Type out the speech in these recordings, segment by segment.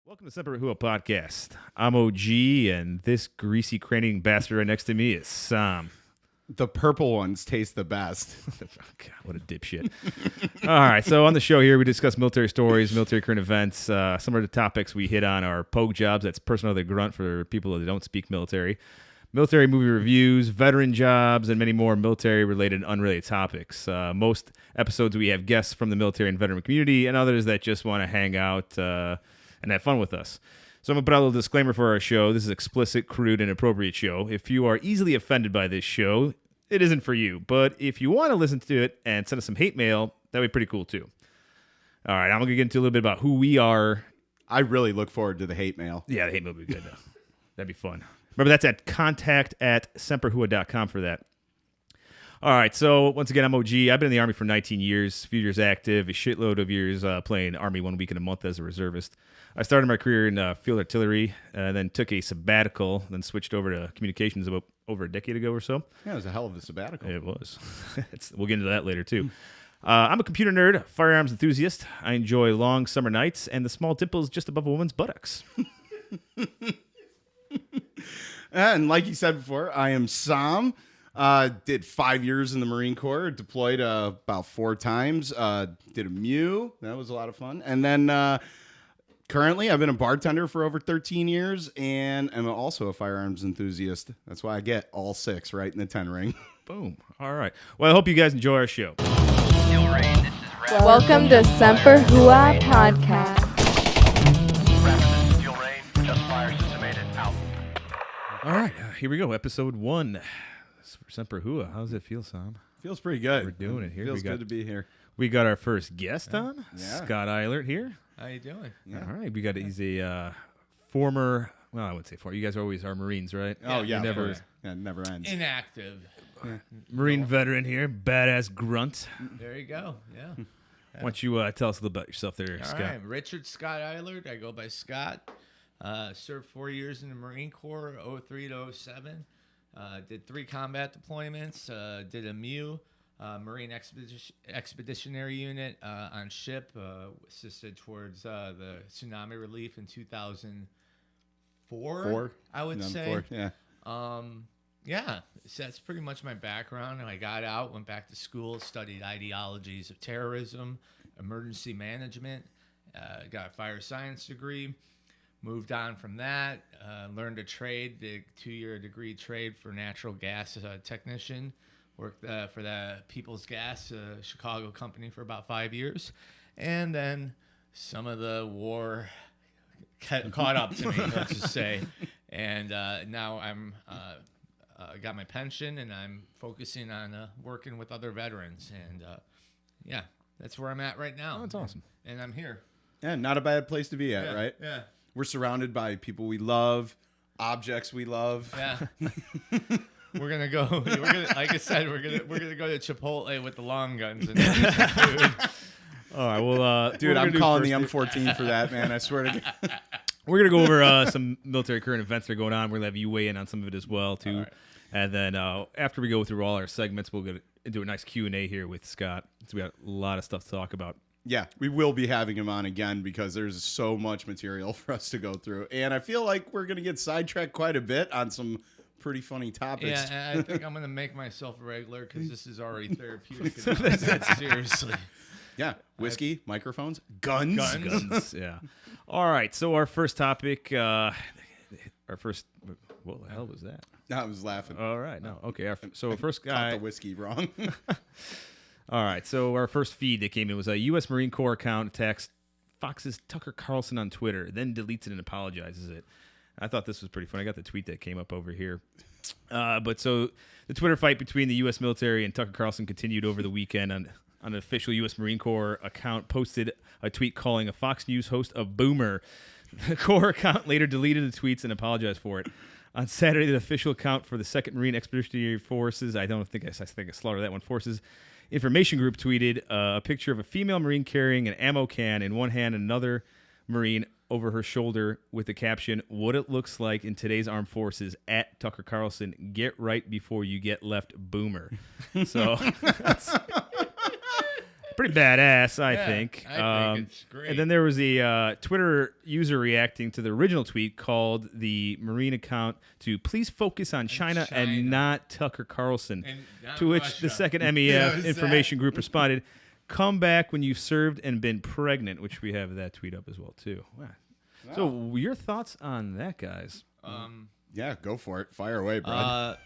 Welcome to Semper Hooah podcast. I'm OG, and this greasy craning bastard right next to me is Sam. The purple ones taste the best. God, what a dipshit. All right, so on the show here, we discuss military stories, military current events. Some of the topics we hit on are POG jobs, that's personal other grunt for people that don't speak military movie reviews, veteran jobs, and many more military-related and unrelated topics. Most episodes we have guests from the military and veteran community, and others that just want to hang out and have fun with us. So I'm going to put out a little disclaimer for our show. This is explicit, crude, and inappropriate show. If you are easily offended by this show, it isn't for you. But if you want to listen to it and send us some hate mail, that would be pretty cool too. All right, I'm going to get into a little bit about who we are. I really look forward to the hate mail. Yeah, the hate mail would be good, though. That'd be fun. Remember, that's at contact@semperhooah.com for that. All right, so once again, I'm OG. I've been in the Army for 19 years, a few years active, a shitload of years playing Army 1 week in a month as a reservist. I started my career in field artillery, then took a sabbatical, then switched over to communications about over a decade ago or so. Yeah, it was a hell of a sabbatical. It was. We'll get into that later, too. I'm a computer nerd, firearms enthusiast. I enjoy long summer nights and the small dimples just above a woman's buttocks. And like you said before, I am Sam. Did 5 years in the Marine Corps, deployed about 4 times, did a MEU. That was a lot of fun. And then currently I've been a bartender for over 13 years and I'm also a firearms enthusiast. That's why I get all 6 right in the 10 ring. Boom. All right. Well, I hope you guys enjoy our show. Welcome to Semper Hooah podcast. All right. Here we go. Episode 1 for Semper Hooah. How does it feel, Sam? Feels pretty good. We're doing it here. Feels good to be here. We got our first guest on, Yeah. Scott Eilert here. How you doing? Yeah. All right. He's a former, well, I wouldn't say former. You guys are always our Marines, right? Oh, yeah. Never, of course. Yeah, it never ends. Inactive. Marine veteran here. Badass grunt. There you go. Yeah. Why don't you tell us a little about yourself there, All Scott? right. Richard Scott Eilert. I go by Scott. Served 4 years in the Marine Corps, 03 to 07. Did 3 combat deployments. Did a MEU, Marine Expeditionary Unit on ship. Assisted towards the tsunami relief in 2004. I would say. 4, yeah. Yeah, so that's pretty much my background. And I got out, went back to school, studied ideologies of terrorism, emergency management, got a fire science degree, moved on from that, learned a trade, did a 2-year degree trade for natural gas technician, worked for the People's Gas Chicago company for about 5 years. And then some of the war caught up to me, let's just say. And now I'm... got my pension, and I'm focusing on working with other veterans. And, yeah, that's where I'm at right now. Oh, that's awesome. And I'm here. Yeah, not a bad place to be at, right? Yeah. We're surrounded by people we love, objects we love. Yeah. We're gonna go. Like I said, we're gonna go to Chipotle with the long guns and some food. All right. Well, Dude, I'm calling the M14 for that, man. I swear to God. We're going to go over some military current events that are going on. We're going to have you weigh in on some of it as well, too. Right. And then after we go through all our segments, we'll get into a nice Q&A here with Scott. So we got a lot of stuff to talk about. Yeah, we will be having him on again because there's so much material for us to go through. And I feel like we're going to get sidetracked quite a bit on some pretty funny topics. Yeah, and I think I'm gonna make myself a regular because this is already therapeutic. Seriously. Yeah, whiskey, microphones, guns. Guns, yeah. All right, so our first topic, what the hell was that? I was laughing. All right, no, okay. So our first Got guy. the whiskey wrong. All right, so our first feed that came in was a U.S. Marine Corps account attacks Fox's Tucker Carlson on Twitter, then deletes it and apologizes it. I thought this was pretty funny. I got the tweet that came up over here. But so the Twitter fight between the U.S. military and Tucker Carlson continued over the weekend on an official U.S. Marine Corps account posted a tweet calling a Fox News host a boomer. The Corps account later deleted the tweets and apologized for it. On Saturday, the official account for the 2nd Marine Expeditionary Forces, I think I slaughtered that one, Forces Information Group tweeted a picture of a female Marine carrying an ammo can in one hand and another Marine over her shoulder with the caption, "What it looks like in today's armed forces at Tucker Carlson. Get right before you get left, boomer." So pretty badass, I Yeah, think. I think it's great. And then there was a Twitter user reacting to the original tweet called the Marine account to please focus on China and not Tucker Carlson. And not To which Russia. the second Yeah, MEF who's information that? group responded, "Come back when you've served and been pregnant," which we have that tweet up as well too. Wow. So your thoughts on that, guys? Yeah, go for it. Fire away, bro.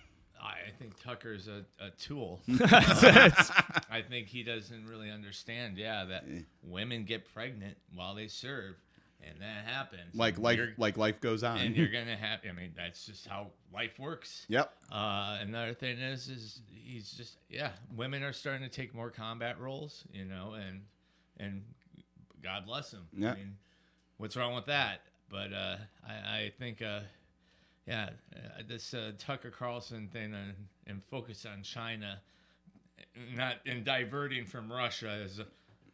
I think Tucker's a tool. I think he doesn't really understand, that women get pregnant while they serve, and that happens. Like life goes on. And you're gonna have. I mean, that's just how life works. Yep. Another thing is he's just women are starting to take more combat roles, and God bless them. Yeah. I mean, what's wrong with that? But I think this Tucker Carlson thing and focus on China, not in diverting from Russia is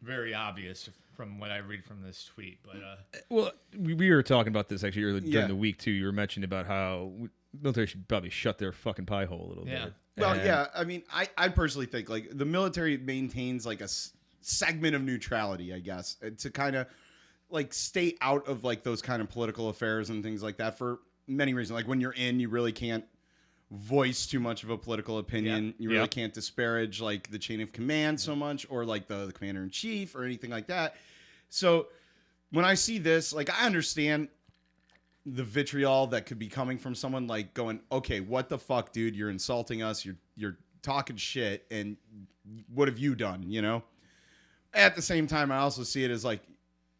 very obvious from what I read from this tweet. But Well, we were talking about this actually earlier Yeah. during the week too. You were mentioning about how military should probably shut their fucking pie hole a little bit. Well, And- yeah. I mean, I personally think like the military maintains like a segment of neutrality, I guess, to kind of like stay out of like those kind of political affairs and things like that for many reasons. Like when you're in, you really can't voice too much of a political opinion. Yep. You really can't disparage like the chain of command so much, or like the commander in chief or anything like that. So when I see this, like I understand the vitriol that could be coming from someone like going, okay, what the fuck, dude? You're insulting us. You're talking shit. And what have you done? You know? At the same time, I also see it as like,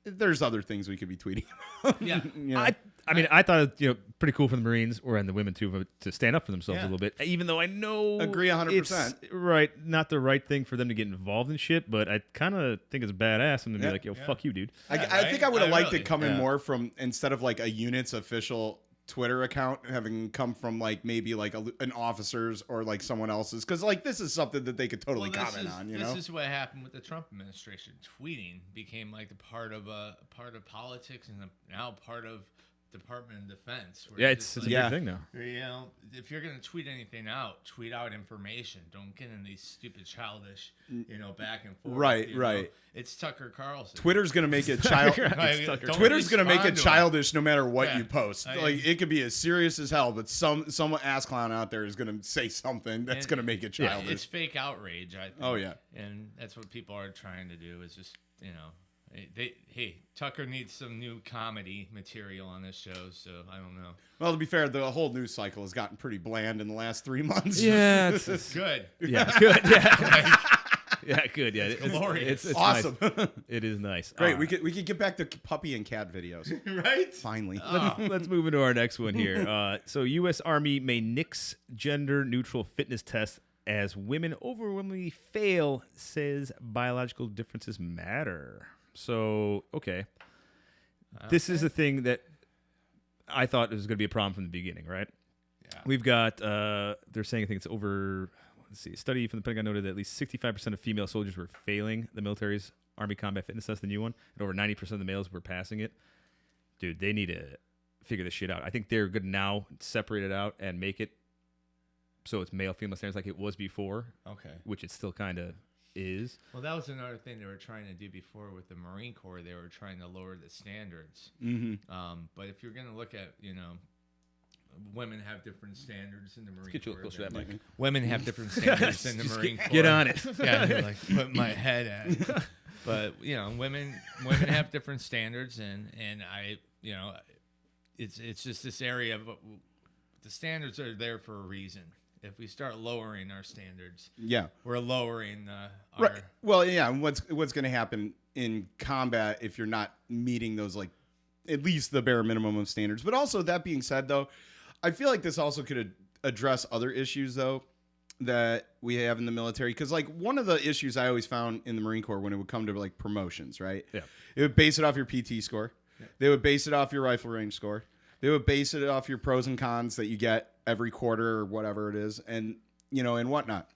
there's other things we could be tweeting about. Yeah. You know? I mean, I thought it pretty cool for the Marines and the women too to stand up for themselves a Yeah. little bit. Even though I know Agree 100%. it's right, not the right thing for them to get involved in shit, but I kind of think it's badass and to be Yeah. like, yo, fuck you, dude. I right? think I would have liked Really. it coming Yeah. more from, instead of like a unit's official Twitter account, having come from like maybe like an officer's or like someone else's, because like this is something that they could totally comment on. You know, this is what happened with the Trump administration. Tweeting became like the part of politics and now part of Department of Defense. where Yeah, just it's like, a Yeah. big thing now. you know, if you're gonna tweet anything out, tweet out information. Don't get in these stupid childish, back and forth. Right, you know. right. It's Tucker Carlson. Twitter's gonna make it child. Don't Twitter's gonna make respond it to childish no matter what Yeah. you post. I- Like it could be as serious as hell, but some ass clown out there is gonna say something that's And- gonna make it Yeah, childish. it's fake outrage. I think. Oh, yeah. and that's what people are trying to do. Is just Tucker needs some new comedy material on this show. So I don't know. Well, to be fair, the whole news cycle has gotten pretty bland in the last 3 months. Yeah, it's Good. yeah, good, yeah, yeah, good, yeah. It's glorious. It's Awesome. nice. It is nice. Great. All We right. could get back to puppy and cat videos. Right? Finally. Let's move into our next one here. So, U.S. Army may nix gender-neutral fitness test as women overwhelmingly fail, says biological differences matter. So, okay. This is a thing that I thought was going to be a problem from the beginning, right? Yeah. We've got, they're saying, I think it's over, let's see, a study from the Pentagon noted that at least 65% of female soldiers were failing the military's Army Combat Fitness Test, the new one, and over 90% of the males were passing it. Dude, they need to figure this shit out. I think they're good now, separate it out and make it so it's male-female standards like it was before, Okay. which it still kind of is. Well, that was another thing they were trying to do before with the Marine Corps. They were trying to lower the standards. Mm-hmm. But if you're going to look at, women have different standards in the Marine Get you a Corps. little closer to that mic. Women have different standards in the Just Marine Corps. get on it. Yeah, like put my head at. But women have different standards, and it's just this area of the standards are there for a reason. If we start lowering our standards, Yeah. we're lowering our. Right. Well, yeah. And what's going to happen in combat if you're not meeting those, like, at least the bare minimum of standards? But also, that being said, though, I feel like this also could address other issues, though, that we have in the military. Because, like, one of the issues I always found in the Marine Corps when it would come to, like, promotions, right? Yeah. It would base it off your PT score. Yeah. They would base it off your rifle range score. They would base it off your pros and cons that you get every quarter or whatever it is, and and whatnot.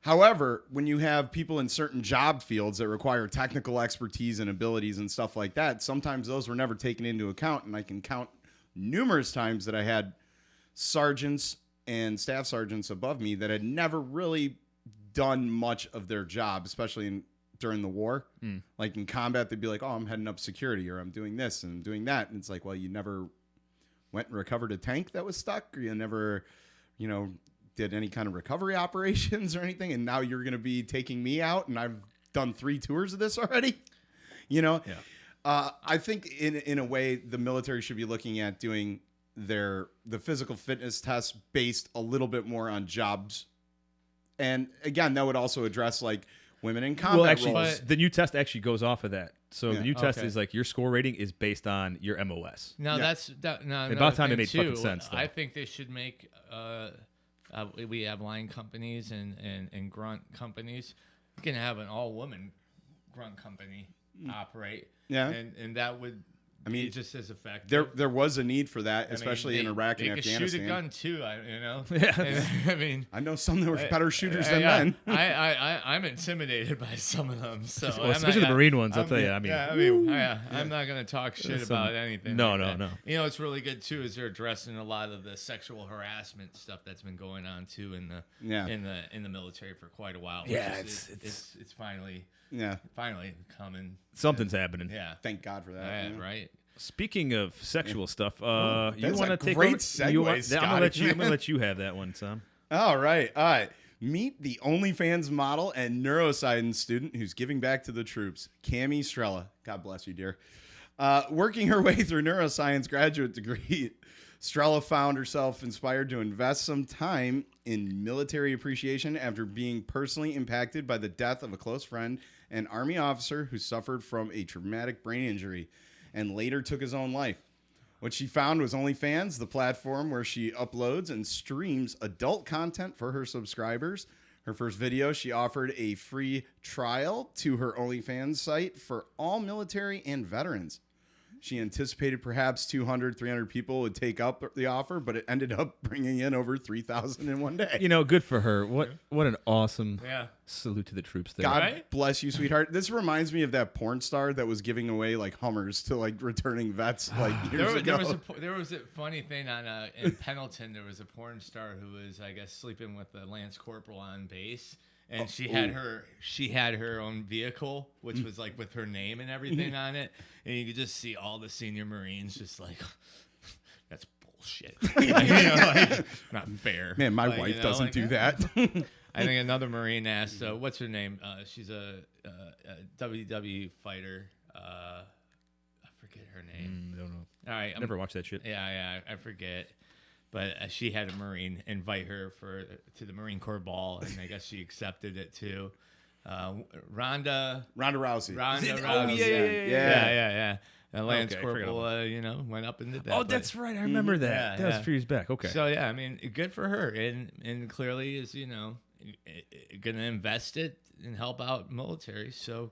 However, when you have people in certain job fields that require technical expertise and abilities and stuff like that, sometimes those were never taken into account. And I can count numerous times that I had sergeants and staff sergeants above me that had never really done much of their job, especially in during the war. Like in combat, they'd be like, oh, I'm heading up security, or I'm doing this and I'm doing that. And it's like, well, you never went and recovered a tank that was stuck, or you never, did any kind of recovery operations or anything. And now you're going to be taking me out, and I've done 3 tours of this already. Yeah. I think in a way, the military should be looking at doing the physical fitness tests based a little bit more on jobs. And again, that would also address like women in combat Well, actually, roles. the new test actually goes off of that. So the new test Okay. is like your score rating is based on your MOS. Now Yeah. About time it made fucking sense, though. I think they should make. We have line companies and grunt companies. You can have an all-woman grunt company operate. Yeah. and that would. Be just as effective. There was a need for that, especially in Iraq and they Afghanistan. They could shoot a gun too, Yeah. And, I know some that were better shooters than yeah. men. I'm intimidated by some of them. So Well, especially the Marine ones, I'll tell you. I mean, I'm not going to talk shit about anything. No, like no, that. no. You know, what's really good too is they're addressing a lot of the sexual harassment stuff that's been going on too in the military for quite a while. Yeah, it's finally coming. something's happening. Yeah, Thank God for that. yeah, yeah. right. Speaking of sexual stuff, you that's want to a take great over? segue, I'm gonna Scotty, let you. I'm man. gonna let you have that one, Sam. All right. Meet the OnlyFans model and neuroscience student who's giving back to the troops, Cami Strella. God bless you, dear. Working her way through neuroscience graduate degree, Strella found herself inspired to invest some time in military appreciation after being personally impacted by the death of a close friend, an Army officer who suffered from a traumatic brain injury and later took his own life. What she found was OnlyFans, the platform where she uploads and streams adult content for her subscribers. Her first video, she offered a free trial to her OnlyFans site for all military and veterans. She anticipated perhaps 200, 300 people would take up the offer, but it ended up bringing in over 3,000 in one day. Good for her. What an awesome salute to the troops there. God Right? bless you, sweetheart. This reminds me of that porn star that was giving away like Hummers to like returning vets like years ago. There was a funny thing on in Pendleton. There was a porn star who was, I guess, sleeping with the Lance Corporal on base, and she had her own vehicle, which was like with her name and everything on it, and you could just see all the senior Marines just like, that's bullshit. Not fair. Man, my wife doesn't do that. I think another Marine asked, "What's her name?" She's a WWE fighter. I forget her name. I don't know. All right, Never watched that shit. Yeah, I forget. But she had a Marine invite her to the Marine Corps ball, and I guess she accepted it too. Ronda Rousey. Rousey. Yeah. And Lance Okay, I forgot Corporal, went up and did that. Oh, but- that's right. I remember that. Yeah, That was yeah. a few years back. Okay. So yeah, I mean, good for her, and clearly is going to invest it and help out military. So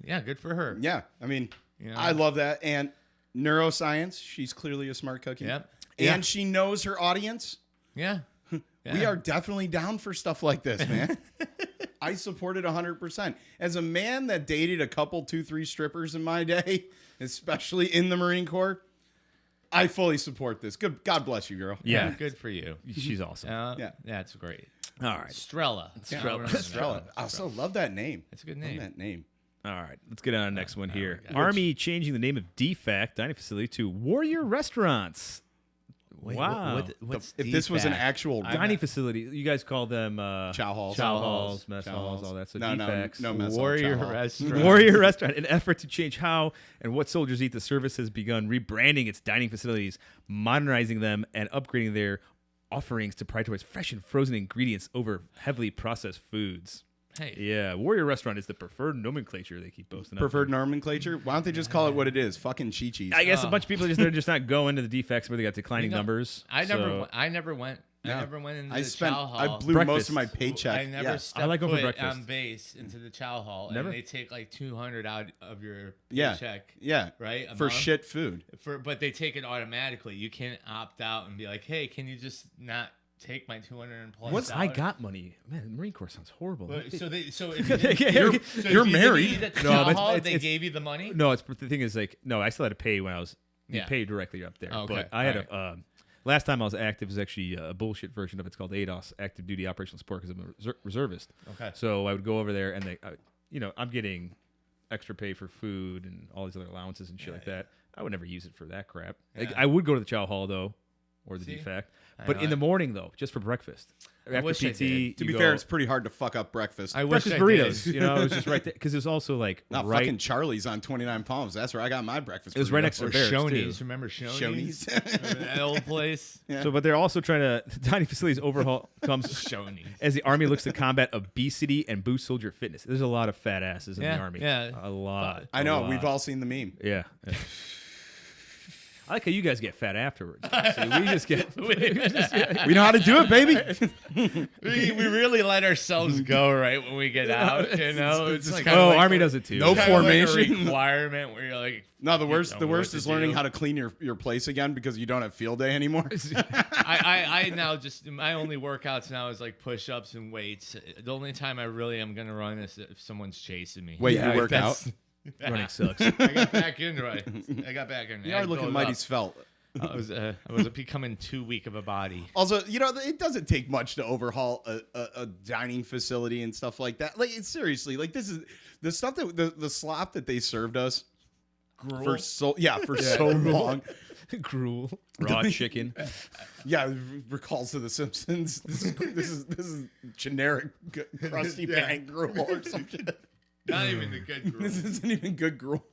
yeah, good for her. Yeah, I mean, You know? I love that. And neuroscience, she's clearly a smart cookie. Yep. And she knows her audience. Yeah. We are definitely down for stuff like this, man. I support it 100%. As a man that dated a couple, 2-3 strippers in my day, especially in the Marine Corps, I fully support this. Good. God bless you, girl. Yeah. Good for you. She's awesome. Yeah. That's great. All right. Strella. Strella. I also love that name. That's a good Love name. that name. All right. Let's get on to the next one here. God. Army changing the name of DFAC dining facility to Warrior Restaurants. Wait, Wow. what's If this was an DFAC? actual Dining facility. You guys call them chow halls, chow halls, mess Chow halls, halls. all that. So No, DFACs. no mess hall, Warrior chow hall. Restaurant. Warrior Restaurant, an effort to change how and what soldiers eat. The service has begun rebranding its dining facilities, modernizing them, and upgrading their offerings to prioritize fresh and frozen ingredients over heavily processed foods. Hey. Yeah, Warrior Restaurant is the preferred nomenclature they keep posting. up Preferred there. nomenclature? Why don't they just call it what it is? Fucking Chi-Chi's. I guess a bunch of people they're just not going to the defects where they got declining numbers. I so- never went. Yeah. I never went into I the spent. chow hall. I blew Breakfast. most of my paycheck. I never Yeah. stepped I like going for foot breakfast. on base into the chow hall, Never? and they take like $200 out of your Yeah. paycheck. Yeah. Right? A For month? shit food. But they take it automatically. You can't opt out and be like, "Hey, can you just not take my 200 and plus?" What's I dollars?" got money? Man, the Marine Corps sounds horrible. But, so if You're- you didn't, you're married. Eat at the No, chow but hall, it's- they it's- gave you the money. No, it's the thing is like no, I still had to pay when I was you Yeah. pay directly up there. Oh, okay. But I had All a last time I was active was actually a bullshit version of it's called ADOS, Active Duty Operational Support, because I'm a reservist. Okay. So I would go over there and they I'm getting extra pay for food and all these other allowances and shit like that. I would never use it for that crap. Like, Yeah. I would go to the chow hall though, or the See? defect, I but know, in the morning though, just for breakfast. I After wish I PT, did. To you be fair, go- it's pretty hard to fuck up breakfast. I wish breakfast I burritos. did. It was just right there because it was also like Not right. fucking Charlie's on 29 Palms. That's where I got my breakfast. It was right burrito. next to Or Barracks, Shoney's. too. Remember Shoney's? Shoney's. Remember that old place? Yeah. So, but they're also trying to dining facilities overhaul comes Shoney's. as the Army looks to combat obesity and boost soldier fitness. There's a lot of fat asses in Yeah, the Army. yeah. A lot. I know. a lot. We've all seen the meme. Yeah. I like how you guys get fat afterwards. See, we just get. We know how to do it, baby. we really let ourselves go right when we get out. You know, it's like, kinda Oh, like Army does it too. No kinda formation. like a requirement where you're like, No, the you worst. don't The know what worst to is learning do. how to clean your place again because you don't have field day anymore. I now just my only workouts now is like push-ups and weights. The only time I really am gonna run is if someone's chasing me. Wait, Yeah, you work that's- out? Running sucks. I got back into it. I got back in. You are looking mighty svelte. I was becoming too weak of a body. Also, it doesn't take much to overhaul a dining facility and stuff like that. Like, it's seriously, like this is the stuff that the slop that they served us for so long. Gruel, raw chicken. Yeah, it recalls to The Simpsons. This is generic crusty Yeah. pan gruel or something. Not even the good group. This isn't even good gruel.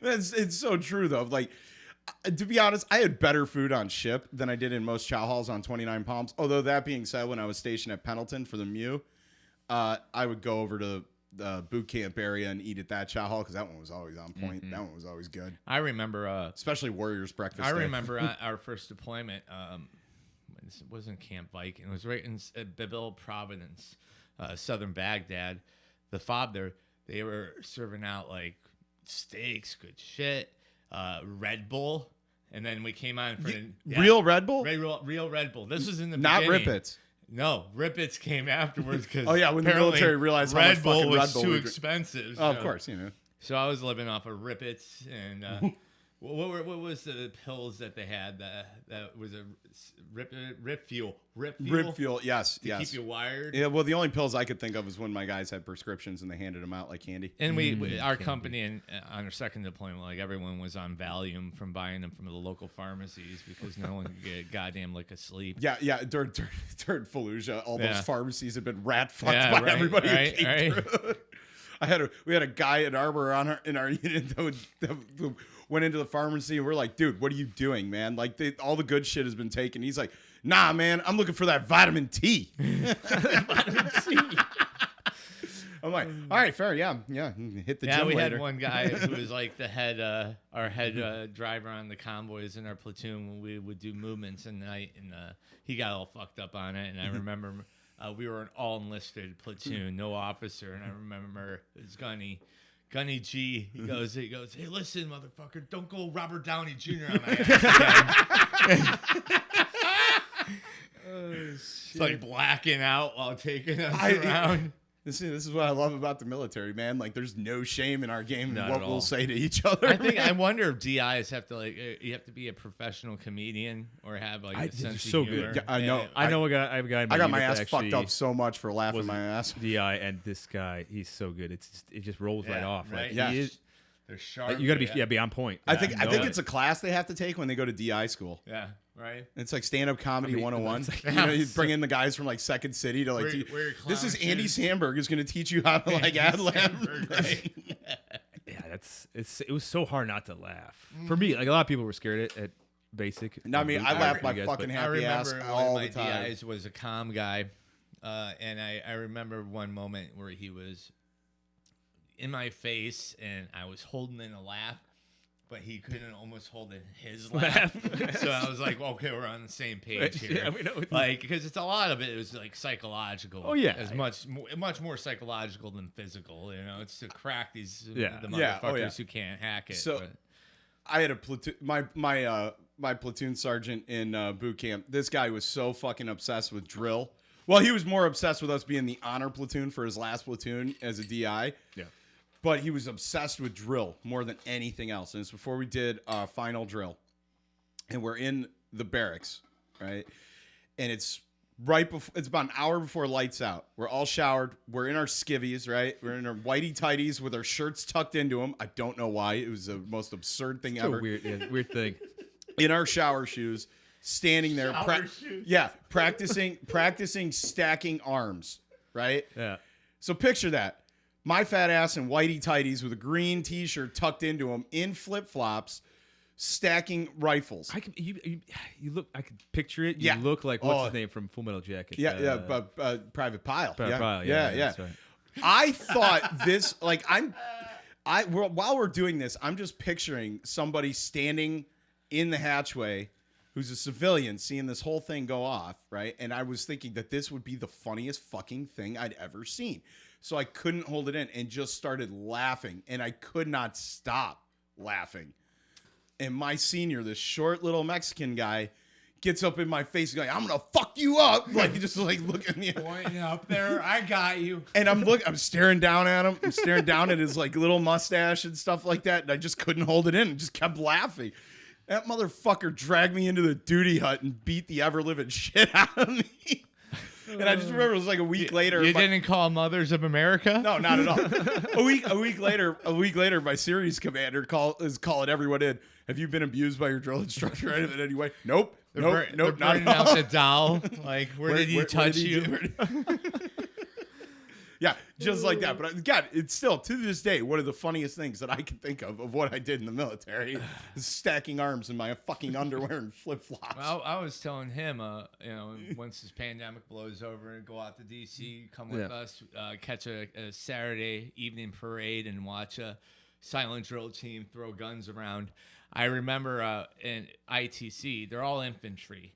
It's so true though. Like, to be honest, I had better food on ship than I did in most chow halls on 29 Palms. Although that being said, when I was stationed at Pendleton for the MEU, I would go over to the boot camp area and eat at that chow hall because that one was always on point. Mm-hmm. That one was always good, I remember. especially Warriors breakfast. I day. remember our first deployment. It wasn't Camp Viking. It was right in Bibil, Providence, southern Baghdad. The fob there, they were serving out like steaks, good shit, Red Bull, and then we came on for Real Red Bull, real Red Bull. This was in the not beginning. Rippets. No, Rippets came afterwards because Oh, yeah, when the military realized how much Red Bull fucking was Red Bull too we drink. expensive. Oh, of so- course, So I was living off of Rippets, and what was the pills that they had that was a Rip Fuel? Rip Fuel, yes, To yes. keep you wired. Yeah, well, the only pills I could think of is when my guys had prescriptions and they handed them out like candy. And our company and on our second deployment, like everyone was on Valium from buying them from the local pharmacies because no one could get goddamn lick of sleep. Yeah, during Fallujah, all Yeah. those pharmacies had been rat fucked Yeah, by right, everybody right, who came right. through. We had a guy in Arbor in our unit that went into the pharmacy and we're like, dude, what are you doing, man? Like all the good shit has been taken. He's like, nah, man, I'm looking for that vitamin T. Vitamin T. I'm like, all right, fair, yeah, hit the Yeah, gym we later. had one guy who was like the head, our head driver on the convoys in our platoon when we would do movements at night, and he got all fucked up on it. And I remember we were an all enlisted platoon, no officer, and I remember it was Gunny G. He goes, hey, listen, motherfucker, don't go Robert Downey Jr. on my ass again. It's like blacking out while taking us around. This is what I love about the military, man. Like, there's no shame in our game in Not what at we'll all. say to each other. I wonder if DIs have to you have to be a professional comedian or have like a they're sense so of good. humor. Yeah, I know. I know a guy. I have a guy. In I got my unit ass that fucked actually up so much for laughing was my ass. DI, and this guy, he's so good. It just rolls right off. Right? Like, Yeah. he is, They're sharp. you got to be on point. I think No. it's a class they have to take when they go to DI school. Yeah, right. It's like stand-up comedy 101. it's like- You know, you bring in the guys from like Second City to like. Wear This is clown Andy shoes. Samberg is going to teach you how to like ad lib. Samberg, right. Yeah, it was so hard not to laugh. For me, like a lot of people were scared at basic. No, I mean, I boot laugh camp, my you guys, fucking but- I happy ass remember all one the of my time. DIs was a comm guy, and I remember one moment where he was in my face and I was holding in a laugh, but he couldn't almost hold in his laugh. So I was like, well, okay, we're on the same page here. Yeah, we know what- Like, because it's a lot of it was like psychological. Oh, yeah. as much more psychological than physical. You know, it's to crack these the Yeah. motherfuckers Yeah, oh, yeah. who can't hack it. So- but- I had a platoon. My platoon sergeant in boot camp. This guy was so fucking obsessed with drill. Well, he was more obsessed with us being the honor platoon for his last platoon as a DI. Yeah. But he was obsessed with drill more than anything else. And it's before we did final drill. And we're in the barracks, right? And it's right before, it's about an hour before lights out. We're all showered. We're in our skivvies, right? We're in our whitey tighties with our shirts tucked into them. I don't know why. It was the most absurd thing So ever. weird thing. In our shower shoes, standing there, practicing stacking arms, right? Yeah. So picture that. My fat ass in whitey tighties with a green t-shirt tucked into them, in flip-flops, stacking rifles. You look. I could picture it. You Yeah. look like what's his name from Full Metal Jacket. Private Pile. Private Pile, yeah. that's right. I thought this, like, while we're doing this, I'm just picturing somebody standing in the hatchway who's a civilian seeing this whole thing go off, right? And I was thinking that this would be the funniest fucking thing I'd ever seen. So I couldn't hold it in and just started laughing, and I could not stop laughing. And my senior, this short little Mexican guy, gets up in my face going, "I'm gonna fuck you up!" Like, just like look at me, Pointing up there, I got you. and I'm staring down at him. I'm staring down at his like little mustache and stuff like that, and I just couldn't hold it in and just kept laughing. That motherfucker dragged me into the duty hut and beat the ever living shit out of me. And I just remember it was like a week later. You didn't call Mothers of America? No, not at all. A week later, my series commander is calling everyone in. Have you been abused by your drill instructor in any way? Nope. Nope, not Bringing at all. out the doll. Like, where did he touch you? Yeah, just like that. But God, it's still, to this day, one of the funniest things that I can think of what I did in the military is stacking arms in my fucking underwear and flip-flops. Well, I was telling him, once this pandemic blows over and go out to D.C., come with us, catch a Saturday evening parade and watch a silent drill team throw guns around. I remember in ITC, they're all infantry.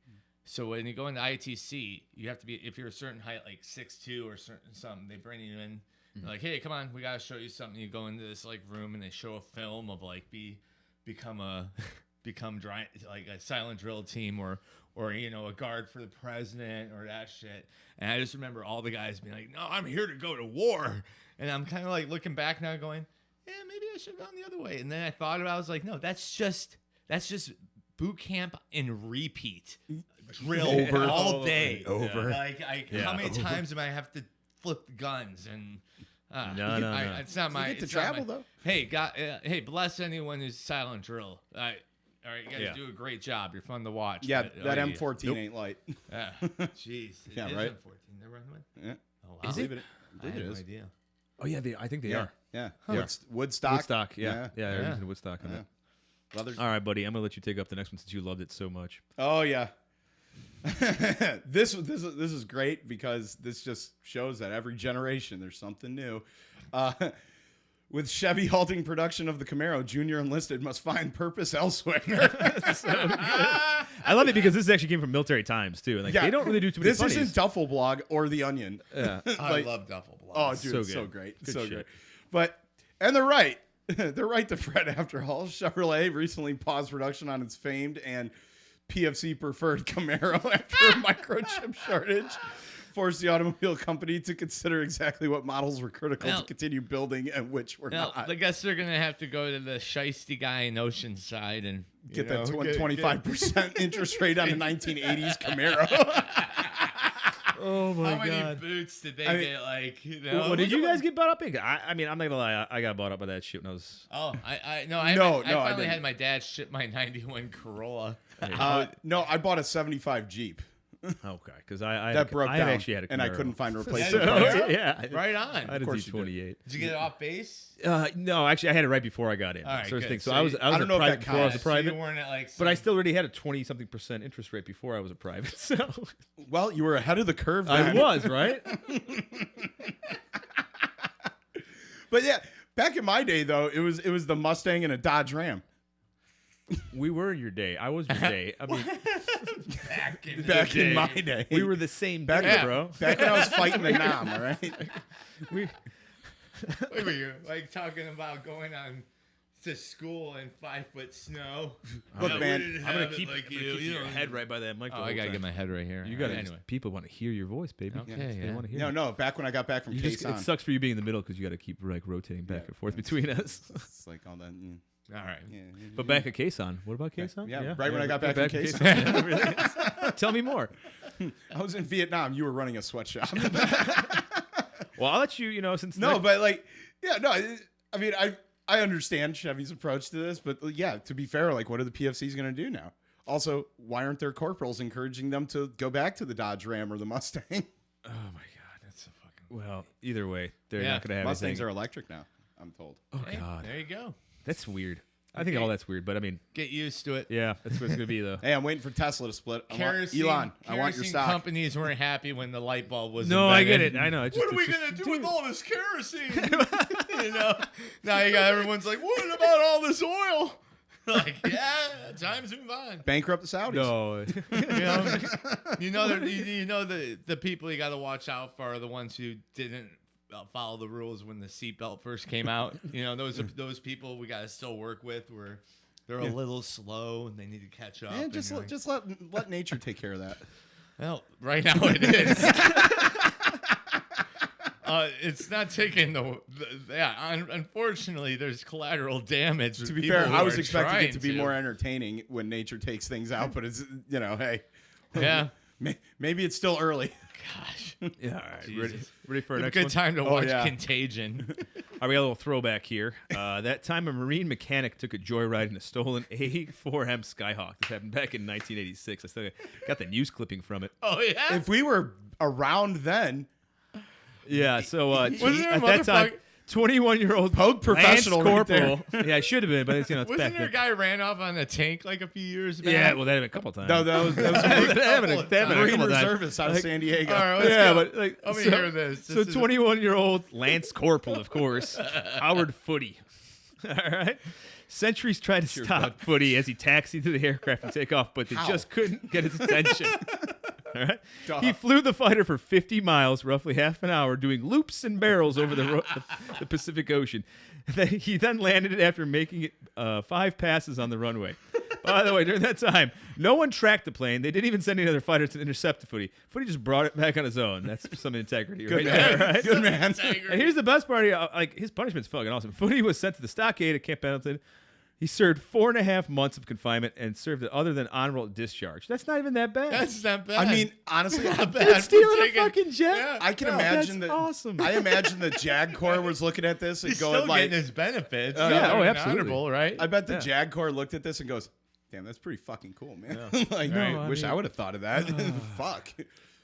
So when you go into ITC, you have to be, if you're a certain height, like 6'2" or certain something, they bring you in. They're like, hey, come on, we got to show you something. You go into this like room and they show a film of like become like a silent drill team or a guard for the president or that shit. And I just remember all the guys being like, no, I'm here to go to war. And I'm kind of like looking back now going, yeah, maybe I should have gone the other way. And then I thought about it, I was like, no, that's just boot camp and repeat. Drill Over. all day. Over. Like, how many times do I have to flip guns? And No. it's not my. You get to it's not travel, my- though. Hey, hey, bless anyone who's silent drill. All right, you guys Yeah. do a great job. You're fun to watch. Yeah, but, that yeah. M14 ain't light. Yeah. Jeez. Yeah, It is right. M14 they're running with? Yeah. Oh, wow. I believe it I had no is. idea. Oh yeah, I think they are. Yeah. Huh. Woodstock. Woodstock. Yeah. They're Yeah. using Woodstock on Yeah. that. Leathers. All right, buddy. I'm gonna let you take up the next one since you loved it so much. Oh yeah. This is great because this just shows that every generation there's something new. With Chevy halting production of the Camaro, Junior Enlisted must find purpose elsewhere. I love it because this actually came from Military Times too. Like they don't really do too many This funnies. isn't Duffel Blog or The Onion. Yeah. I Like- love Duffel Blog. Oh, dude, So it's so good. great. Good So shit. great. But, and they're right. They're right to fret after all. Chevrolet recently paused production on its famed and PFC preferred Camaro after a microchip shortage forced the automobile company to consider exactly what models were critical Now- to continue building and which were Now, not. I guess they're gonna have to go to the shiesty guy in Oceanside and Get you know, that get- 25% interest rate on the 1980s Camaro. Oh my How many god. boots did they I mean- get? Like, Well, did you guys get bought up? I mean, I'm not gonna lie. I got bought up by that shit when I was. Oh, I No, I no, I finally didn't. had my dad ship my '91 Corolla. No, I bought a 75 Jeep. Okay, because I That broke I down, actually had a and I Camaro. couldn't find a So, replacement part. yeah, Right on. I had a course you did. Z28. Did you get it off base? No, actually, I had it right before I got in. All right, so good. thing. So So I was you- I was I don't a know if private that before I was a counts. So private, you weren't at like. but I still already had a 20-something% interest rate before I was a private. So Well, you were ahead of the curve I then. was right. But yeah, back in my day though, it was the Mustang and a Dodge Ram. We were your day. I was your day. I mean, back in Back the in day. my day, we were the same back, day, bro. back when I was fighting the Nam. All right. We, What were you like talking about going on to school in 5-foot snow? Look, Yeah, we man, didn't I'm gonna have it keep, like I'm gonna keep your head right by that mic. Oh, the I whole gotta time. get my head right here. You gotta. Anyway. People want to hear your voice, baby. Okay, They yeah. want to hear. No, it. no. Back when I got back from You Case just, on, it sucks for you being in the middle because you got to keep like rotating back and forth between us. it's like all that. All right. But back at Case on. What about Case on? Yeah, right when I got back from at Case Yeah, really. Tell me more. I was in Vietnam. You were running a sweatshop. Well, I'll let you know since No, but like, yeah, no. I mean, I understand Chevy's approach to this, but yeah, to be fair, like, what are the PFCs going to do now? Also, why aren't their corporals encouraging them to go back to the Dodge Ram or the Mustang? Oh my God, that's so fucking. Well, either way, they're Yeah. not going to have Mustangs anything. are electric now, I'm told. Oh Hey, God, there you go. that's weird. I think all that's weird, but I mean, Get used to it. yeah, that's what it's going to be though. Hey, I'm waiting for Tesla to split. Kerosene, Elon, I want your kerosene stock. companies weren't happy when the light bulb was No, I invented. get it. I know. It's just, What are we it's just- gonna do with all this kerosene? You know, now you got everyone's like, what about all this oil? Like, yeah, times move on. Bankrupt the Saudis. No. You know the people you got to watch out for are the ones who didn't follow the rules when the seatbelt first came out. You know, those people we got to still work with where they're a little slow and they need to catch up. Yeah, and just you're like, just let nature take care of that. well, right now it is. It's not taking unfortunately, there's collateral damage. To be fair, I was expecting it to be more entertaining when nature takes things out, but it's, hey, Yeah. maybe it's still early. Gosh. Yeah. All right. Jesus. Ready for our A next good one? time to watch yeah. Contagion. All right, we got a little throwback here. That time a Marine mechanic took a joyride in a stolen A4M Skyhawk. This happened back in 1986. I still got the news clipping from it. Oh yeah. If we were around then, Yeah, so there a at that time, motherfucker- 21-year-old POG professional right corporal. Yeah, I should have been, but it's Wasn't back there a then. guy ran off on a tank like a few years back? Yeah, well, that happened a couple times. no, that was that happened a Marine couple times. reservist out of San Diego. All right, let's Yeah, go. but like, Let me so, hear this. So This is- 21-year-old Lance Corporal, of course, Howard Footy. All right. Sentries tried to stop Footy as he taxied to the aircraft and take off, but they just couldn't get his attention. All right. He flew the fighter for 50 miles, roughly half an hour, doing loops and barrels over the Pacific Ocean. He then landed it after making it 5 passes on the runway. By the way, during that time, no one tracked the plane. They didn't even send any other fighters to intercept the Footy. Footy just brought it back on his own. That's some integrity right there, right? Good man. And here's the best part. Like, his punishment's fucking awesome. Footy was sent to the stockade at Camp Pendleton. He served 4.5 months of confinement and served it other than honorable discharge. That's not even that bad. That's not bad. I mean, honestly, not Dude, bad. stealing a Taking- fucking jet. Yeah. I can No, imagine that's that. awesome. I imagine the JAG Corps was looking at this and He's going still like, getting his benefits. Yeah, Other oh, than absolutely. honorable, right? I bet the Yeah. JAG Corps looked at this and goes, "Damn, that's pretty fucking cool, man." Like, No, I I wish mean- I would have thought of that. Fuck.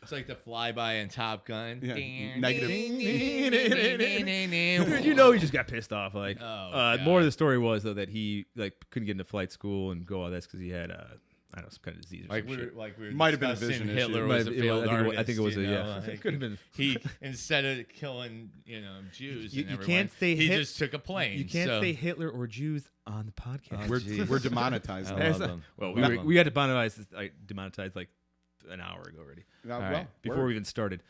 It's like the flyby in Top Gun. Yeah, Ding, negative. ding, ding, ding, ding, ding, ding. You know, he just got pissed off. Like, Oh, more God. of the story was though that he couldn't get into flight school and go all this because he had I don't know, some kind of disease or Like some we were, shit. like we were Might have been a discussing, vision issue. Hitler Might was a have- failed artist. I think it was you a know, yeah. like, Could have been. he instead of killing Jews, You- and you everyone, can't say he Hit- just took a plane. You can't so. say Hitler or Jews on the podcast. We're demonetized. I now. love That's- them. well, Love we, them. we had to demonetize like an hour ago already. Well, right. Before word. we even started.